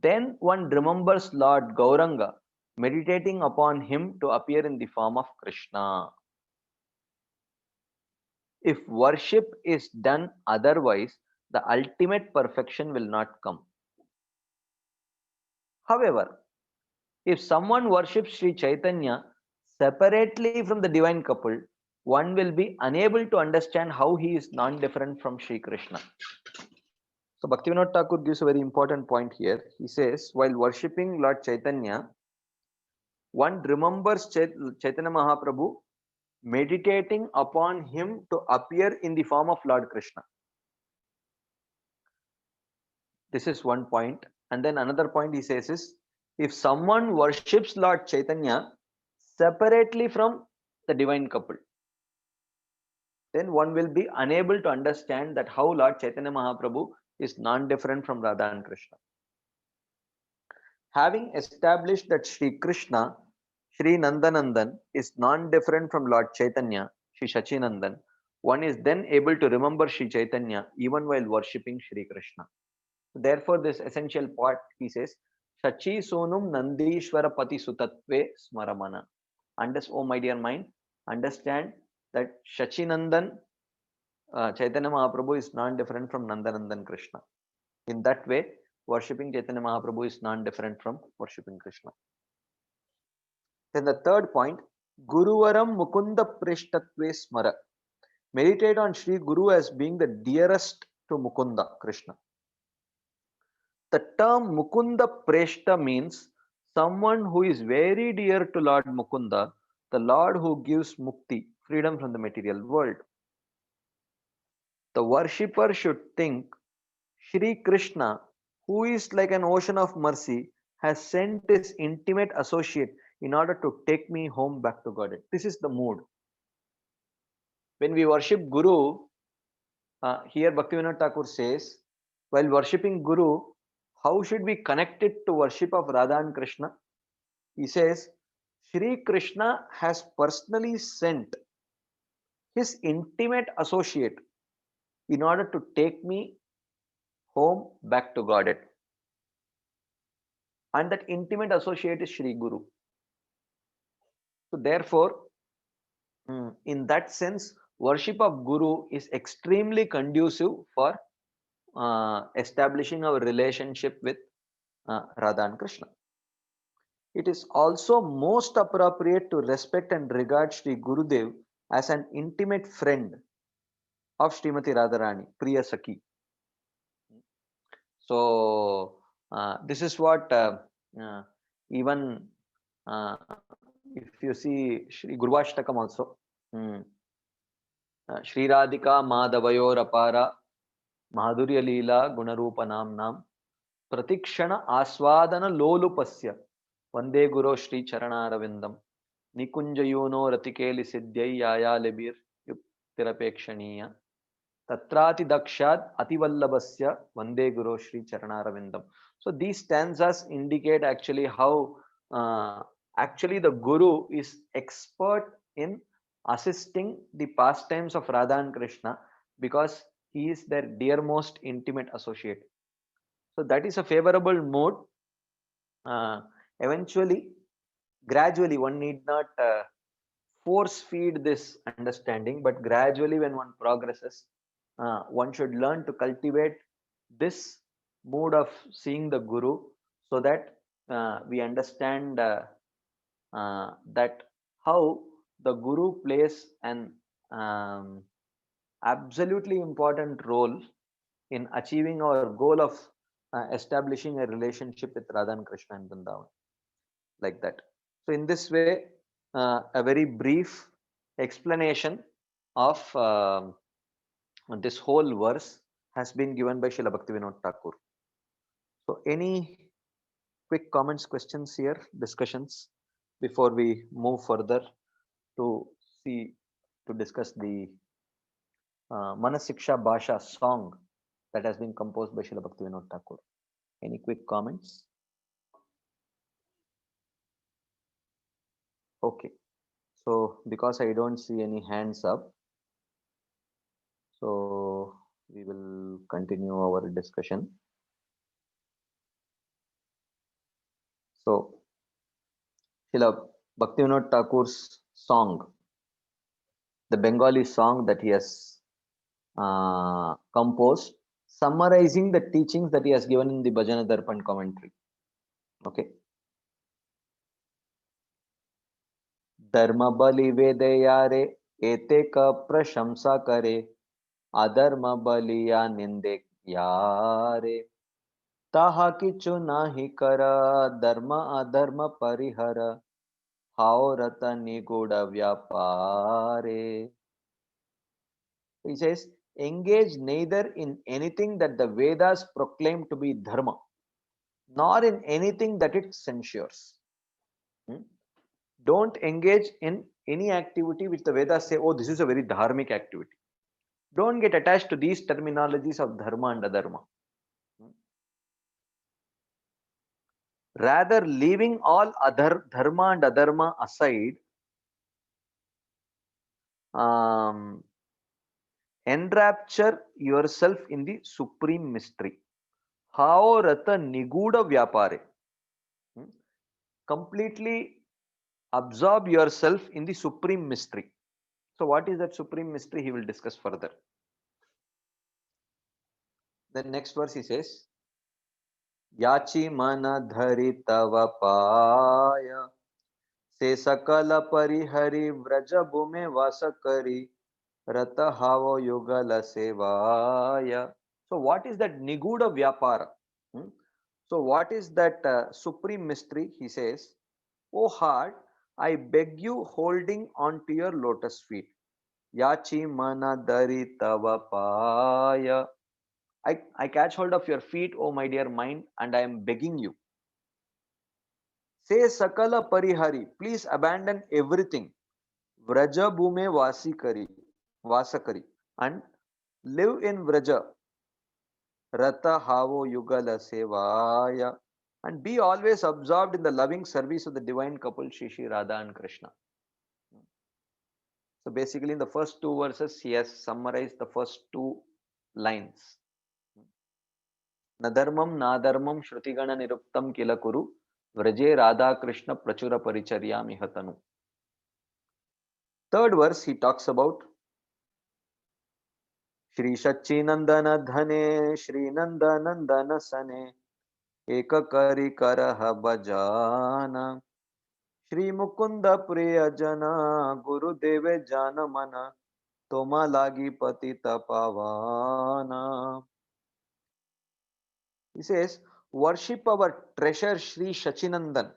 Then one remembers Lord Gauranga, meditating upon him to appear in the form of Krishna. If worship is done otherwise, the ultimate perfection will not come. However, if someone worships Sri Chaitanya separately from the divine couple, one will be unable to understand how he is non-different from Sri Krishna. So Bhaktivinoda Thakur gives a very important point here. He says, while worshipping Lord Chaitanya, one remembers Chaitanya Mahaprabhu, meditating upon him to appear in the form of Lord Krishna. This is one point. And then another point he says is, if someone worships Lord Chaitanya separately from the divine couple, then one will be unable to understand that how Lord Chaitanya Mahaprabhu is non-different from Radha and Krishna. Having established that Sri Krishna, Sri Nandanandan, is non-different from Lord Chaitanya, Sri Shachinandan, one is then able to remember Sri Chaitanya even while worshipping Sri Krishna. Therefore, this essential part, he says, Shachi Sonum Nandishwara Pati Sutatve Smaramana. Oh my dear mind, understand that Shachinandan, Chaitanya Mahaprabhu is non-different from Nandanandan Krishna. In that way, worshipping Chaitanya Mahaprabhu is non-different from worshipping Krishna. Then the third point, Guruvaram Mukunda Preshtatve Smara. Meditate on Sri Guru as being the dearest to Mukunda, Krishna. The term Mukunda Preshta means someone who is very dear to Lord Mukunda, the Lord who gives mukti, freedom from the material world. The worshipper should think Sri Krishna, who is like an ocean of mercy, has sent his intimate associate in order to take me home back to God. This is the mood. When we worship Guru, here Bhaktivinoda Thakur says, while worshipping Guru, how should we connect it to worship of Radha and Krishna? He says, Sri Krishna has personally sent his intimate associate in order to take me home back to Godhead. And that intimate associate is Sri Guru. So therefore, in that sense, worship of Guru is extremely conducive for establishing our relationship with Radha and Krishna. It is also most appropriate to respect and regard Sri Gurudev as an intimate friend of Srimati Radharani, Priya Sakhi. So this is what even if you see Sri Gurvashtakam also, Sri Radhika Madhavayor Apara माधुर्य लीला गुणरूप नाम प्रतिक्षण आस्वादन लोलुपस्य वंदे गुरो श्री चरणारविंदम निकुंजयूनो रतिकेलि सिद्ध्यै यायालिभिर्युक्तिरपेक्षणीय तत्राति दक्षात् अतिवल्लभस्य वंदे गुरो Shri चरणारविंदम. So these stanzas indicate actually how actually the guru is expert in assisting the pastimes of Radha and Krishna because he is their dearmost intimate associate. So that is a favorable mode. Eventually, gradually, one need not force feed this understanding, but gradually, when one progresses, one should learn to cultivate this mood of seeing the Guru so that we understand that how the Guru plays an absolutely important role in achieving our goal of establishing a relationship with Radha and Krishna and Vrindavan, like that. So in this way, a very brief explanation of this whole verse has been given by Srila Bhaktivinoda Thakur. So any quick comments, questions here, discussions before we move further to discuss the Manasiksha Bhasha song that has been composed by Srila Bhaktivinoda Thakur. Any quick comments? Okay. So because I don't see any hands up, so we will continue our discussion. So Srila Bhaktivinoda Thakur's song, the Bengali song that he has composed, summarizing the teachings that he has given in the Bhajana Darpan commentary. Okay. Dharma bali vedayare ete ka prashamsa kare adharma baliya ninde yare taha kichu nahi kara dharma adharma parihara haurata niguda vyapare. He says, engage neither in anything that the Vedas proclaim to be dharma, nor in anything that it censures. Don't engage in any activity which the Vedas say, oh, this is a very dharmic activity. Don't get attached to these terminologies of dharma and adharma. Rather, leaving all other dharma and adharma aside, enrapture yourself in the supreme mystery. How rata niguda vyapare. Completely absorb yourself in the supreme mystery. So what is that supreme mystery? He will discuss further. The next verse he says, Yachi mana dhari tava paya se sakala parihari vraja bhume vasakari rata havo yugala sevaya. So what is that niguda vyapara? So what is that supreme mystery? He says, O heart, I beg you holding on to your lotus feet. Yachi mana dhari tava paya. I catch hold of your feet, O my dear mind, and I am begging you. Say sakala parihari, please abandon everything. Vraja bhume vasakari, and live in Vraja. Rata havo yugala sevaya, and be always absorbed in the loving service of the divine couple Shri Radha and Krishna. So basically in the first two verses, he has summarized the first two lines. Nadharmam nadharmam shrutigana niruktam kilakuru vraje Radha Krishna prachura paricharyam ihatanu. Third verse, he talks about Shri Shachinandana dhane Shri Nandanandana sane ekakari karaha bhajana Shri Mukunda priyajana Guru Deve jana mana Toma lagi patita pavana. He says, worship our treasure Shri Shachinandan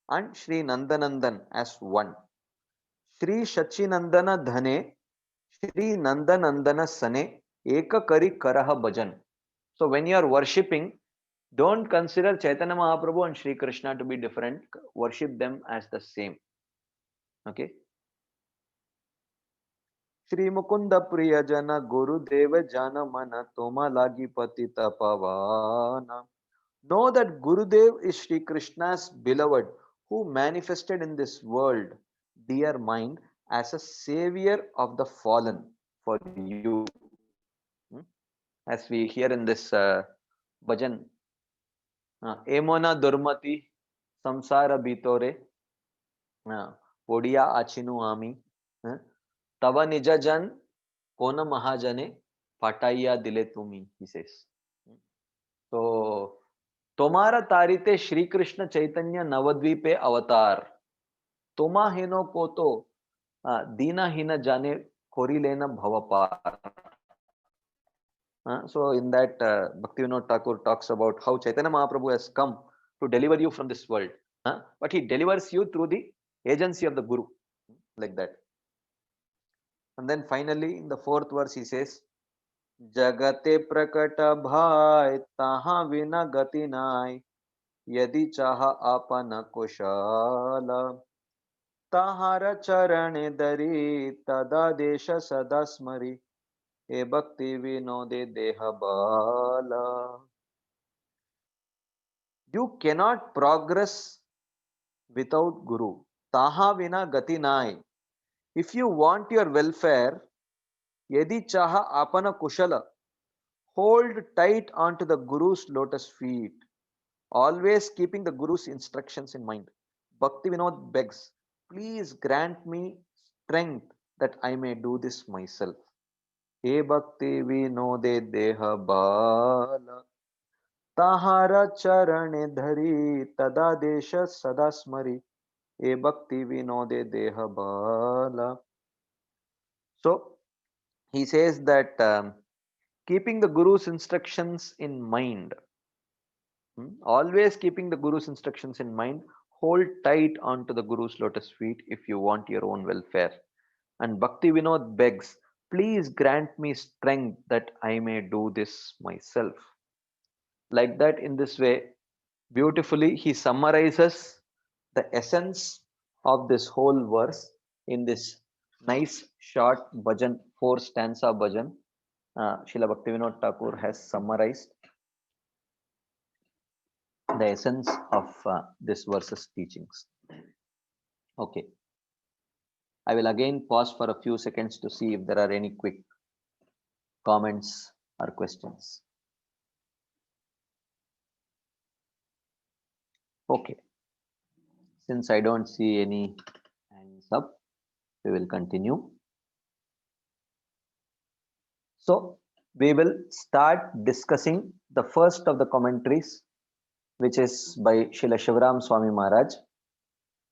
and Shri Nandanandan as one. Shri Shachinandana dhane Shri Nandanandana sane Eka kari karaha bhajan. So when you are worshipping, don't consider Chaitanya Mahaprabhu and Sri Krishna to be different. Worship them as the same. Okay. Shri Mukunda Priya Jana Guru Deva Jana Mana Toma Lagi Patita Pavana. Know that Gurudev is Sri Krishna's beloved who manifested in this world, dear mind, as a savior of the fallen for you. As we hear in this bhajan, Emona Durmati Samsara Bitore Podia Achinu Ami Tava Nijajan Kona Mahajane Pataya Dile Tumi, he says. So, तुम्हारा तारिते श्री कृष्ण चैतन्य नवद्वीपे अवतार तुमा हेनो को तो दीना हीन जाने खोरी लेना भवपार. So in that Bhaktivinoda Thakur talks about how Chaitanya Mahaprabhu has come to deliver you from this world, but he delivers you through the agency of the Guru, like that. And then finally in the fourth verse he says, जगते प्रकट भाई तहा विना गति नाय यदि चाह आपन कुशल तहार चरण दरी तदा देश सदा स्मरी ए भक्ति विनोदे देह बाला. You cannot progress without Guru. Taha vina gati nai. If you want your welfare, yadi chaha apana kushala, hold tight onto the Guru's lotus feet, always keeping the Guru's instructions in mind. Bhakti Vinod begs, please grant me strength that I may do this myself. He Bhakti Vinode Deha Bala Tahara Charane Dhari Tada Desha Sada Smari He Bhakti Vinode Deha Bala. So he says that keeping the Guru's instructions in mind, always keeping the Guru's instructions in mind, hold tight onto the Guru's lotus feet if you want your own welfare. And Bhakti Vinod begs, please grant me strength that I may do this myself. Like that, in this way, beautifully, he summarizes the essence of this whole verse in this nice short bhajan, 4 stanza bhajan. Srila Bhaktivinoda Thakur has summarized the essence of this verse's teachings. Okay. I will again pause for a few seconds to see if there are any quick comments or questions. Okay. Since I don't see any hands up, we will continue. So we will start discussing the first of the commentaries, which is by Srila Shivaram Swami Maharaj.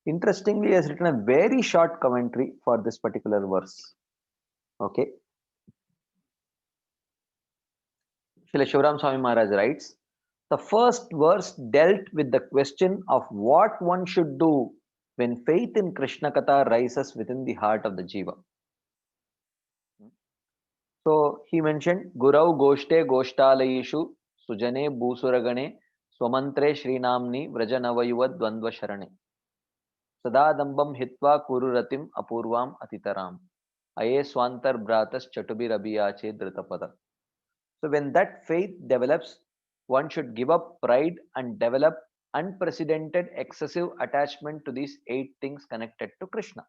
Interestingly, he has written a very short commentary for this particular verse. Okay. Srila Shivaram Swami Maharaj writes, the first verse dealt with the question of what one should do when faith in Krishna Katha rises within the heart of the Jiva. So he mentioned Gurau Goshte Goshtalayishu Sujane Bhusuragane Swamantre Shrinamni Vrajanavayuva Dvandva Sharane Sadadambam Hitva Kururatim Apurvam Atitaram Aye Swantar Bratas Chatubi Rabiyache Dritapada. So when that faith develops, one should give up pride and develop unprecedented excessive attachment to these 8 things connected to Krishna.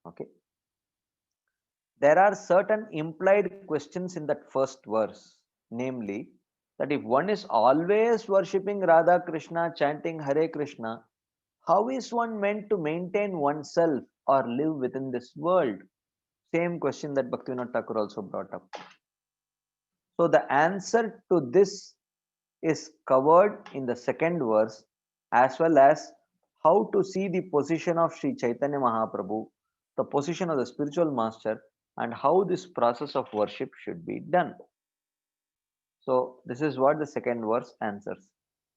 Okay. There are certain implied questions in that first verse, namely that if one is always worshipping Radha Krishna, chanting Hare Krishna, how is one meant to maintain oneself or live within this world? Same question that Bhaktivinoda Thakur also brought up. So the answer to this is covered in the second verse, as well as how to see the position of Sri Chaitanya Mahaprabhu, the position of the spiritual master, and how this process of worship should be done. So this is what the second verse answers.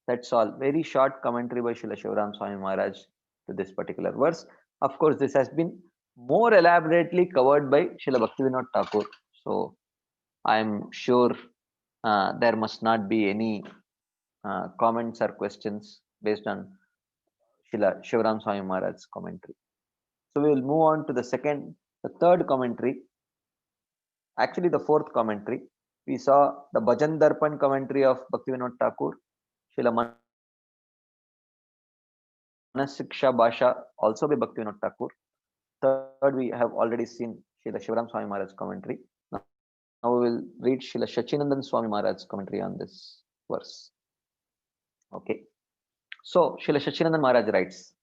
That's all. Very short commentary by Srila Shivaram Swami Maharaj to this particular verse. Of course, this has been more elaborately covered by Srila Bhaktivinoda Thakur. So I'm sure there must not be any comments or questions based on Srila Shivaram Swami Maharaj's commentary. So we will move on to the third commentary, actually the fourth commentary. We saw the Bhajan Darpan commentary of Bhaktivinoda Thakur, Srila Manasiksha Bhasha, also by Bhaktivinoda Thakur. Third, we have already seen Srila Shivaram Swami Maharaj's commentary. Now we will read Srila Shachinandan Swami Maharaj's commentary on this verse. Okay. So Srila Shachinandan Maharaj writes,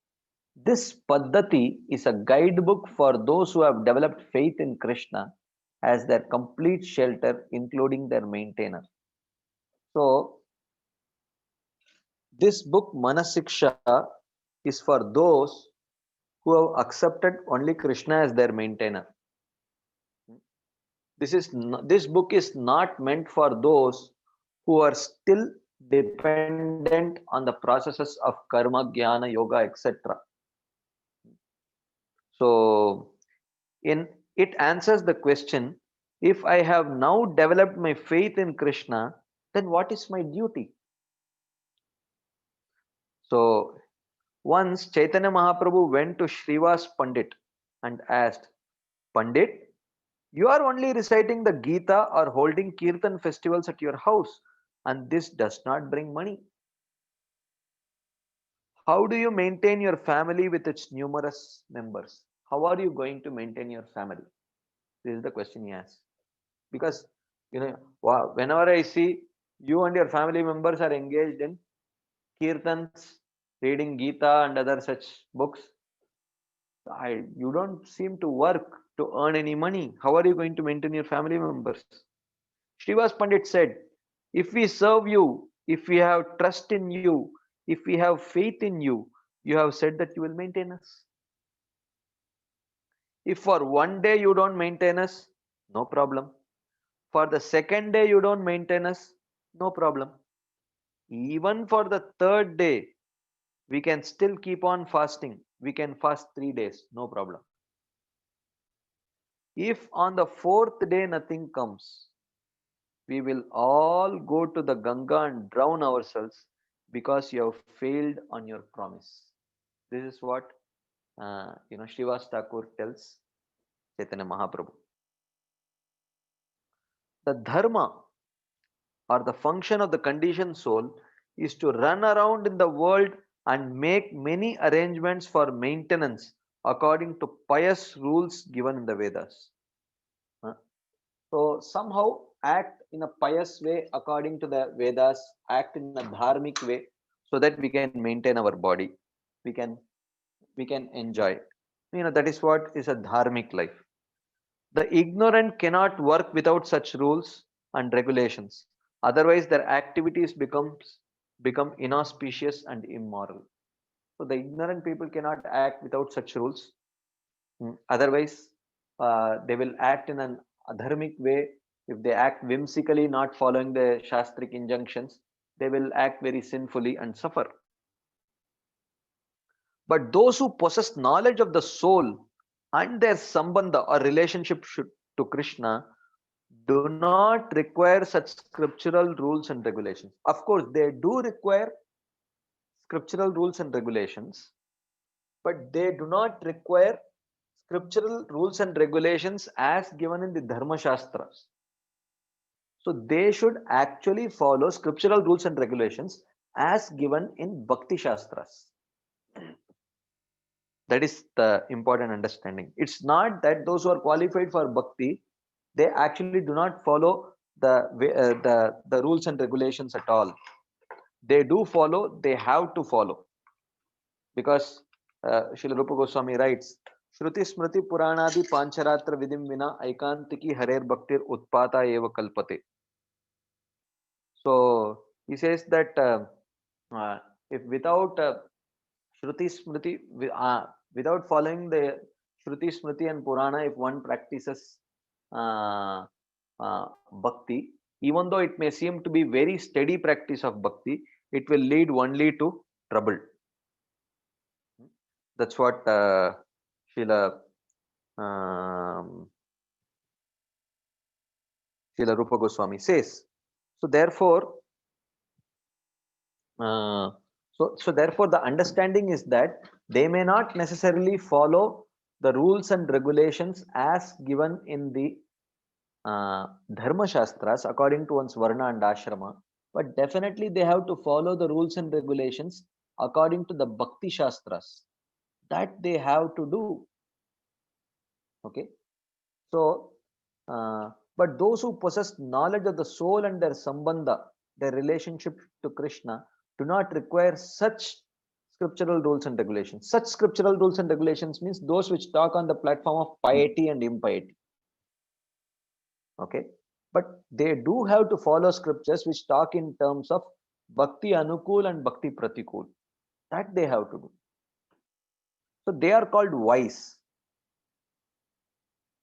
this Paddhati is a guidebook for those who have developed faith in Krishna as their complete shelter, including their maintainer. So this book Manasiksha is for those who have accepted only Krishna as their maintainer. This book is not meant for those who are still dependent on the processes of karma, jnana, yoga, etc. So it answers the question, if I have now developed my faith in Krishna, then what is my duty? So once Chaitanya Mahaprabhu went to Srivas Pandit and asked, Pandit, you are only reciting the Gita or holding Kirtan festivals at your house, and this does not bring money. How do you maintain your family with its numerous members? How are you going to maintain your family? This is the question he asks. Because, whenever I see you and your family members are engaged in Kirtans, reading Gita and other such books, you don't seem to work to earn any money. How are you going to maintain your family members? Srivas Pandit said, if we serve you, if we have trust in you, if we have faith in you, you have said that you will maintain us. If for one day you don't maintain us, no problem. For the second day you don't maintain us, no problem. Even for the third day, we can still keep on fasting. We can fast 3 days, no problem. If on the fourth day nothing comes, we will all go to the Ganga and drown ourselves because you have failed on your promise. This is what Srivas Thakur tells Chaitanya Mahaprabhu. The dharma or the function of the conditioned soul is to run around in the world and make many arrangements for maintenance according to pious rules given in the Vedas. So somehow act in a pious way according to the Vedas, act in a dharmic way so that we can maintain our body. We can enjoy. That is what is a dharmic life. The ignorant cannot work without such rules and regulations. Otherwise, their activities become inauspicious and immoral. So the ignorant people cannot act without such rules. Otherwise, they will act in an adharmic way. If they act whimsically, not following the shastric injunctions, they will act very sinfully and suffer. But those who possess knowledge of the soul and their sambandha or relationship to Krishna do not require such scriptural rules and regulations. Of course, they do require scriptural rules and regulations, but they do not require scriptural rules and regulations as given in the Dharma Shastras. So they should actually follow scriptural rules and regulations as given in Bhakti Shastras. That is the important understanding. It's not that those who are qualified for Bhakti, they actually do not follow the rules and regulations at all. They do follow, they have to follow. Because Srila Rupa Goswami writes, Shruti Smriti Puranadi Pancharatra Vidim Vina Aikantiki Harer Bhaktir Utpata Eva Kalpate. So he says that if without Shruti Smriti, without following the Shruti Smriti and Purana, if one practices bhakti, even though it may seem to be very steady practice of bhakti, it will lead only to trouble. That's what Srila Srila Rupa Goswami says. So therefore, therefore the understanding is that they may not necessarily follow the rules and regulations as given in the Dharma Shastras according to one's Varna and Ashrama, but definitely they have to follow the rules and regulations according to the Bhakti Shastras. That they have to do. Okay. So, but those who possess knowledge of the soul and their sambandha, their relationship to Krishna, do not require such scriptural rules and regulations. Such scriptural rules and regulations means those which talk on the platform of piety and impiety. Okay, but they do have to follow scriptures which talk in terms of bhakti anukul and bhakti pratikul. That they have to do. So they are called wise.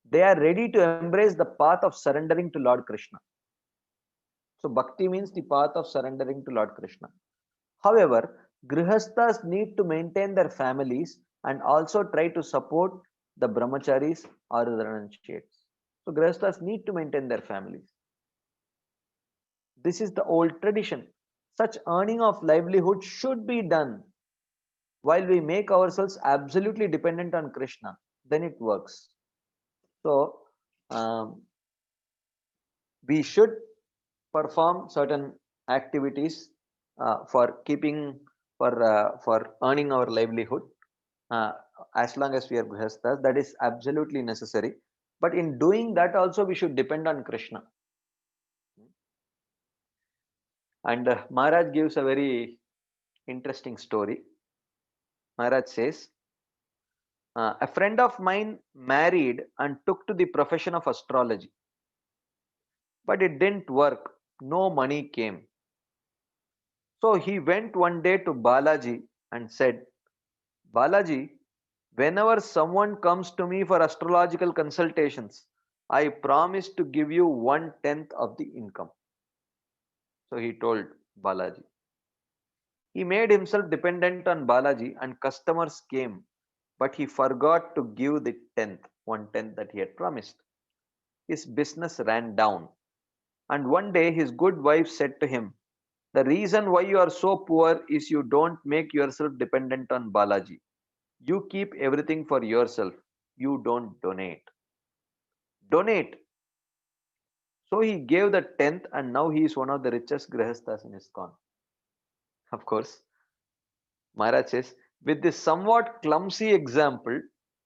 They are ready to embrace the path of surrendering to Lord Krishna. So bhakti means the path of surrendering to Lord Krishna. However, grihasthas need to maintain their families and also try to support the brahmacharis or the renunciates. So grihasthas need to maintain their families. This is the old tradition. Such earning of livelihood should be done. While we make ourselves absolutely dependent on Krishna, then it works. So we should perform certain activities for keeping for earning our livelihood as long as we are grihasthas. That is absolutely necessary. But in doing that also we should depend on Krishna. And Maharaj gives a very interesting story. Maharaj says, a friend of mine married and took to the profession of astrology. But it didn't work. No money came. So he went one day to Balaji and said, Balaji, whenever someone comes to me for astrological consultations, I promise to give you 1/10 of the income. So he told Balaji. He made himself dependent on Balaji and customers came, but he forgot to give the 1/10 that he had promised. His business ran down. And one day his good wife said to him, the reason why you are so poor is you don't make yourself dependent on Balaji. You keep everything for yourself. You don't donate. Donate. So he gave the 10th and now he is one of the richest grihasthas in ISKCON. Of course, Maharaj says, with this somewhat clumsy example,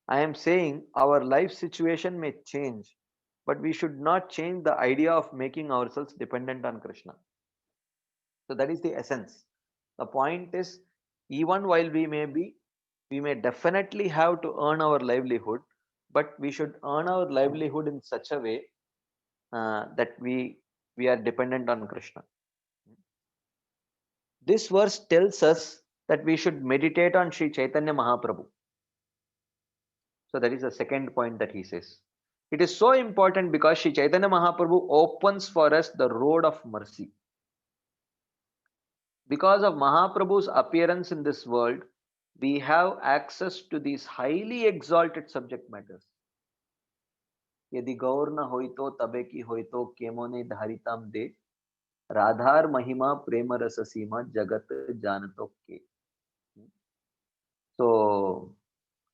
I am saying our life situation may change, but we should not change the idea of making ourselves dependent on Krishna. So that is the essence. The point is, even while we may definitely have to earn our livelihood, but we should earn our livelihood in such a way that we are dependent on Krishna. This verse tells us that we should meditate on Sri Chaitanya Mahaprabhu. So that is the second point that he says. It is so important because Sri Chaitanya Mahaprabhu opens for us the road of mercy. Because of Mahaprabhu's appearance in this world, we have access to these highly exalted subject matters. Yadi gaur na hoito tabe ki hoito kemone dharitam de Radhar Mahima Prema Rasa Sima Jagat Janato Ke. So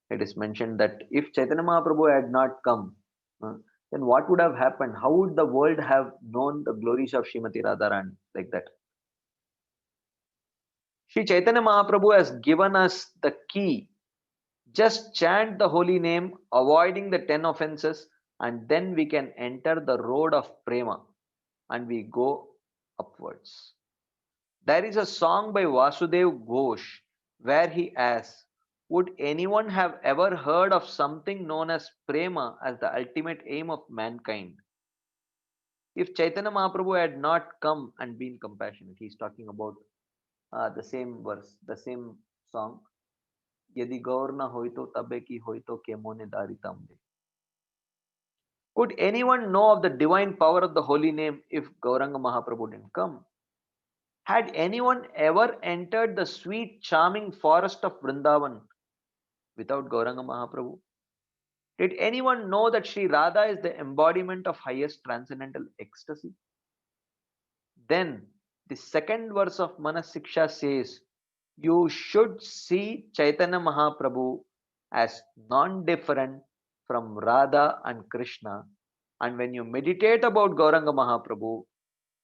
it is mentioned that if Chaitanya Mahaprabhu had not come, then what would have happened? How would the world have known the glories of Srimati Radharani like that? Sri Chaitanya Mahaprabhu has given us the key. Just chant the holy name, avoiding the 10 offenses, and then we can enter the road of Prema and we go upwards. There is a song by Vasudev Ghosh where he asks, would anyone have ever heard of something known as Prema as the ultimate aim of mankind? If Chaitanya Mahaprabhu had not come and been compassionate, he's talking about the same verse, the same song. Yadi gaur na hoito tabe ki hoito kemone daritam de. Could anyone know of the divine power of the holy name if Gauranga Mahaprabhu didn't come? Had anyone ever entered the sweet, charming forest of Vrindavan without Gauranga Mahaprabhu? Did anyone know that Sri Radha is the embodiment of highest transcendental ecstasy? Then the second verse of Manasiksha says, you should see Chaitanya Mahaprabhu as non-different from Radha and Krishna. And when you meditate about Gauranga Mahaprabhu,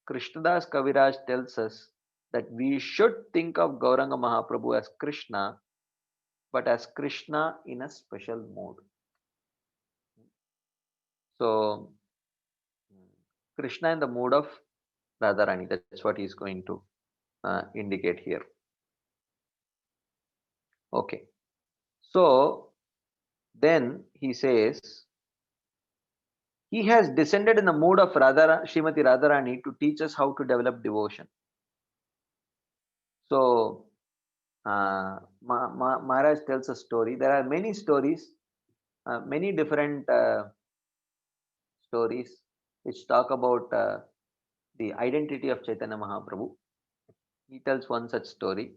Krishnadas Kaviraj tells us that we should think of Gauranga Mahaprabhu as Krishna, but as Krishna in a special mode. So, Krishna in the mood of Radharani, that's what he's going to indicate here. Okay. So, then he says, he has descended in the mood of Srimati Radharani to teach us how to develop devotion. So, Maharaj tells a story. There are many stories, many different stories which talk about the identity of Chaitanya Mahaprabhu. He tells one such story.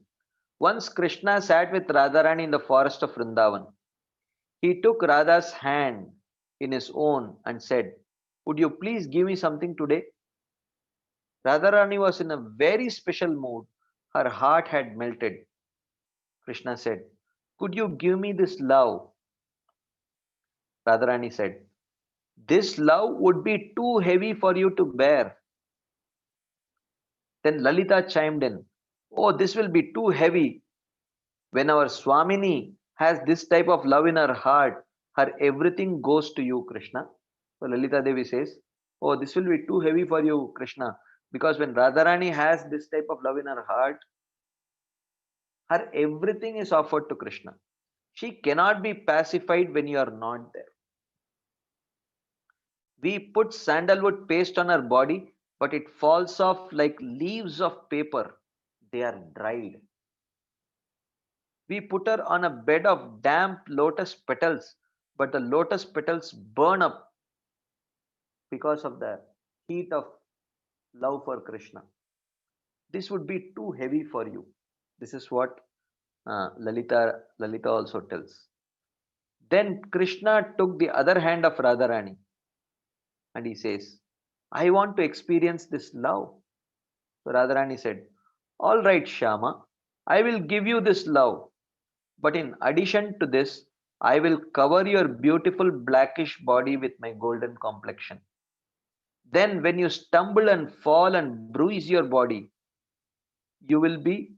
Once Krishna sat with Radharani in the forest of Vrindavan. He took Radha's hand in his own and said, would you please give me something today? Radharani was in a very special mood. Her heart had melted. Krishna said, could you give me this love? Radharani said, this love would be too heavy for you to bear. Then Lalita chimed in, oh, this will be too heavy. When our Swamini has this type of love in her heart, her everything goes to you, Krishna. So Lalita Devi says, oh, this will be too heavy for you, Krishna. Because when Radharani has this type of love in her heart, her everything is offered to Krishna. She cannot be pacified when you are not there. We put sandalwood paste on her body, but it falls off like leaves of paper. They are dried. We put her on a bed of damp lotus petals, but the lotus petals burn up because of the heat of love for Krishna. This would be too heavy for you. This is what Lalita also tells. Then Krishna took the other hand of Radharani and he says, I want to experience this love. So Radharani said, all right, Shama, I will give you this love. But in addition to this, I will cover your beautiful blackish body with my golden complexion. Then when you stumble and fall and bruise your body, you will be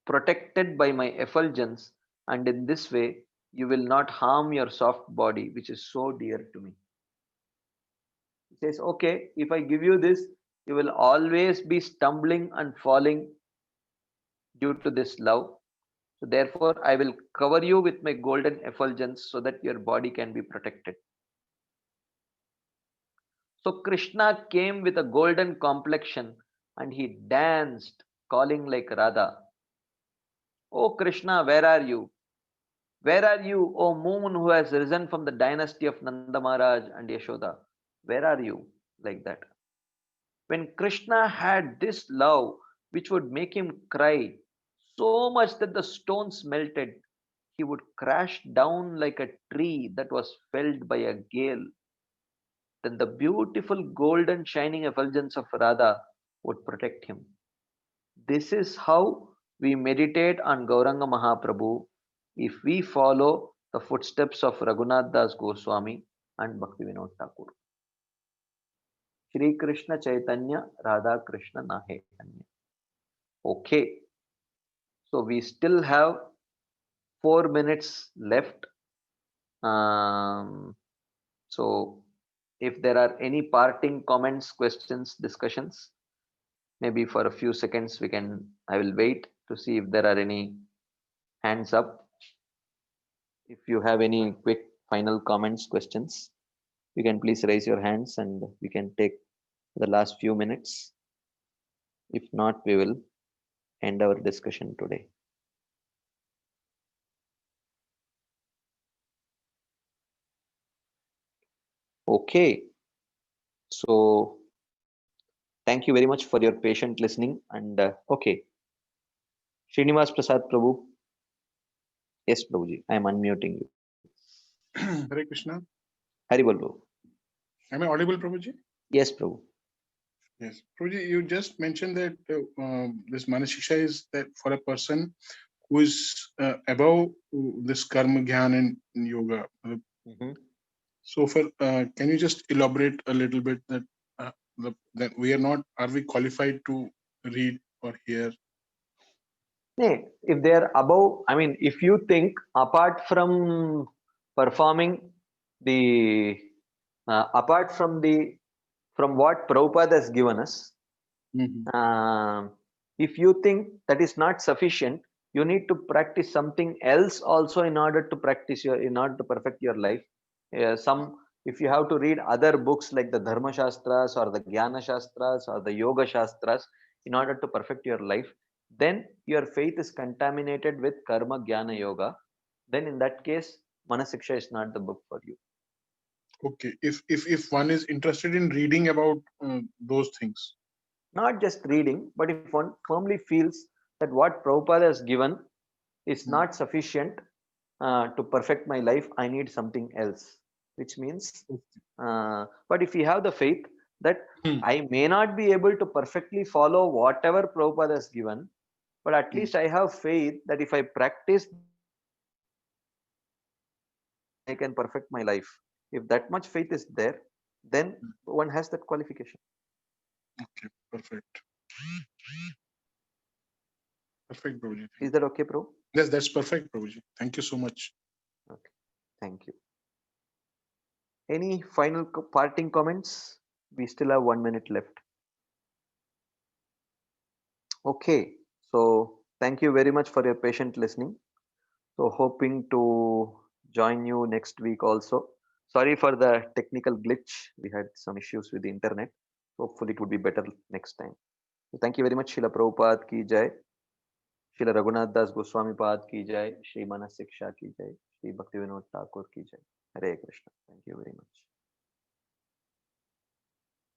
protected by my effulgence, and in this way, you will not harm your soft body, which is so dear to me. He says, okay, if I give you this, you will always be stumbling and falling due to this love. So therefore, I will cover you with my golden effulgence so that your body can be protected. So Krishna came with a golden complexion and he danced, calling like Radha. Oh Krishna, where are you? Where are you, O moon who has risen from the dynasty of Nanda Maharaj and Yashoda? Where are you? Like that. When Krishna had this love which would make him cry so much that the stones melted, he would crash down like a tree that was felled by a gale. Then the beautiful golden shining effulgence of Radha would protect him. This is how we meditate on Gauranga Mahaprabhu if we follow the footsteps of Raghunath Das Goswami and Bhakti Vinod Thakur. Shri Krishna Chaitanya Radha Krishna Nahetanya. Okay, so we still have 4 minutes left. So if there are any parting comments, questions, discussions, maybe for a few seconds I will wait to see if there are any hands up. If you have any quick final comments, questions, you can please raise your hands and we can take the last few minutes. If not, we will end our discussion today. Okay, so thank you very much for your patient listening. And okay, Srinivas Prasad Prabhu. Yes, Prabhuji, I am unmuting you. Hare Krishna. Hari bol Prabhu. Am I audible, Prabhuji? Yes, Prabhu. Yes. Prabhuji, you just mentioned that this Manasiksha is that for a person who is above this karma jnana and yoga. Mhm. So for can you just elaborate a little bit that that we are we qualified to read or hear? Nee, if they are above, I mean, if you think apart from performing the, apart from the, from what Prabhupada has given us, Mhm. if you think that is not sufficient, you need to practice something else also in order to practice your, in order to perfect your life. Some, if you have to read other books like the Dharma Shastras or the Jnana Shastras or the Yoga Shastras in order to perfect your life, then your faith is contaminated with Karma Jnana Yoga. Then in that case, Manasiksha is not the book for you. Okay. If one is interested in reading about those things. Not just reading, but if one firmly feels that what Prabhupada has given is not sufficient to perfect my life, I need something else. Which means, but if you have the faith that I may not be able to perfectly follow whatever Prabhupada has given, but at least I have faith that if I practice, I can perfect my life. If that much faith is there, then one has that qualification. Okay, perfect. Perfect, Prabhuji. Is that okay, Prabhu? Yes, that's perfect, Prabhuji. Thank you so much. Okay, thank you. Any final parting comments? We still have 1 minute left. Okay, so thank you very much for your patient listening. So hoping to join you next week also. Sorry for the technical glitch. We had some issues with the internet. Hopefully it would be better next time. So thank you very much. Srila Prabhupada ki jai. Srila Raghunath Das Goswami Pad ki jai. Shri Manasiksha ki jai. Shri Bhaktivinoda Thakur ki jai. Hare Krishna. Thank you very much.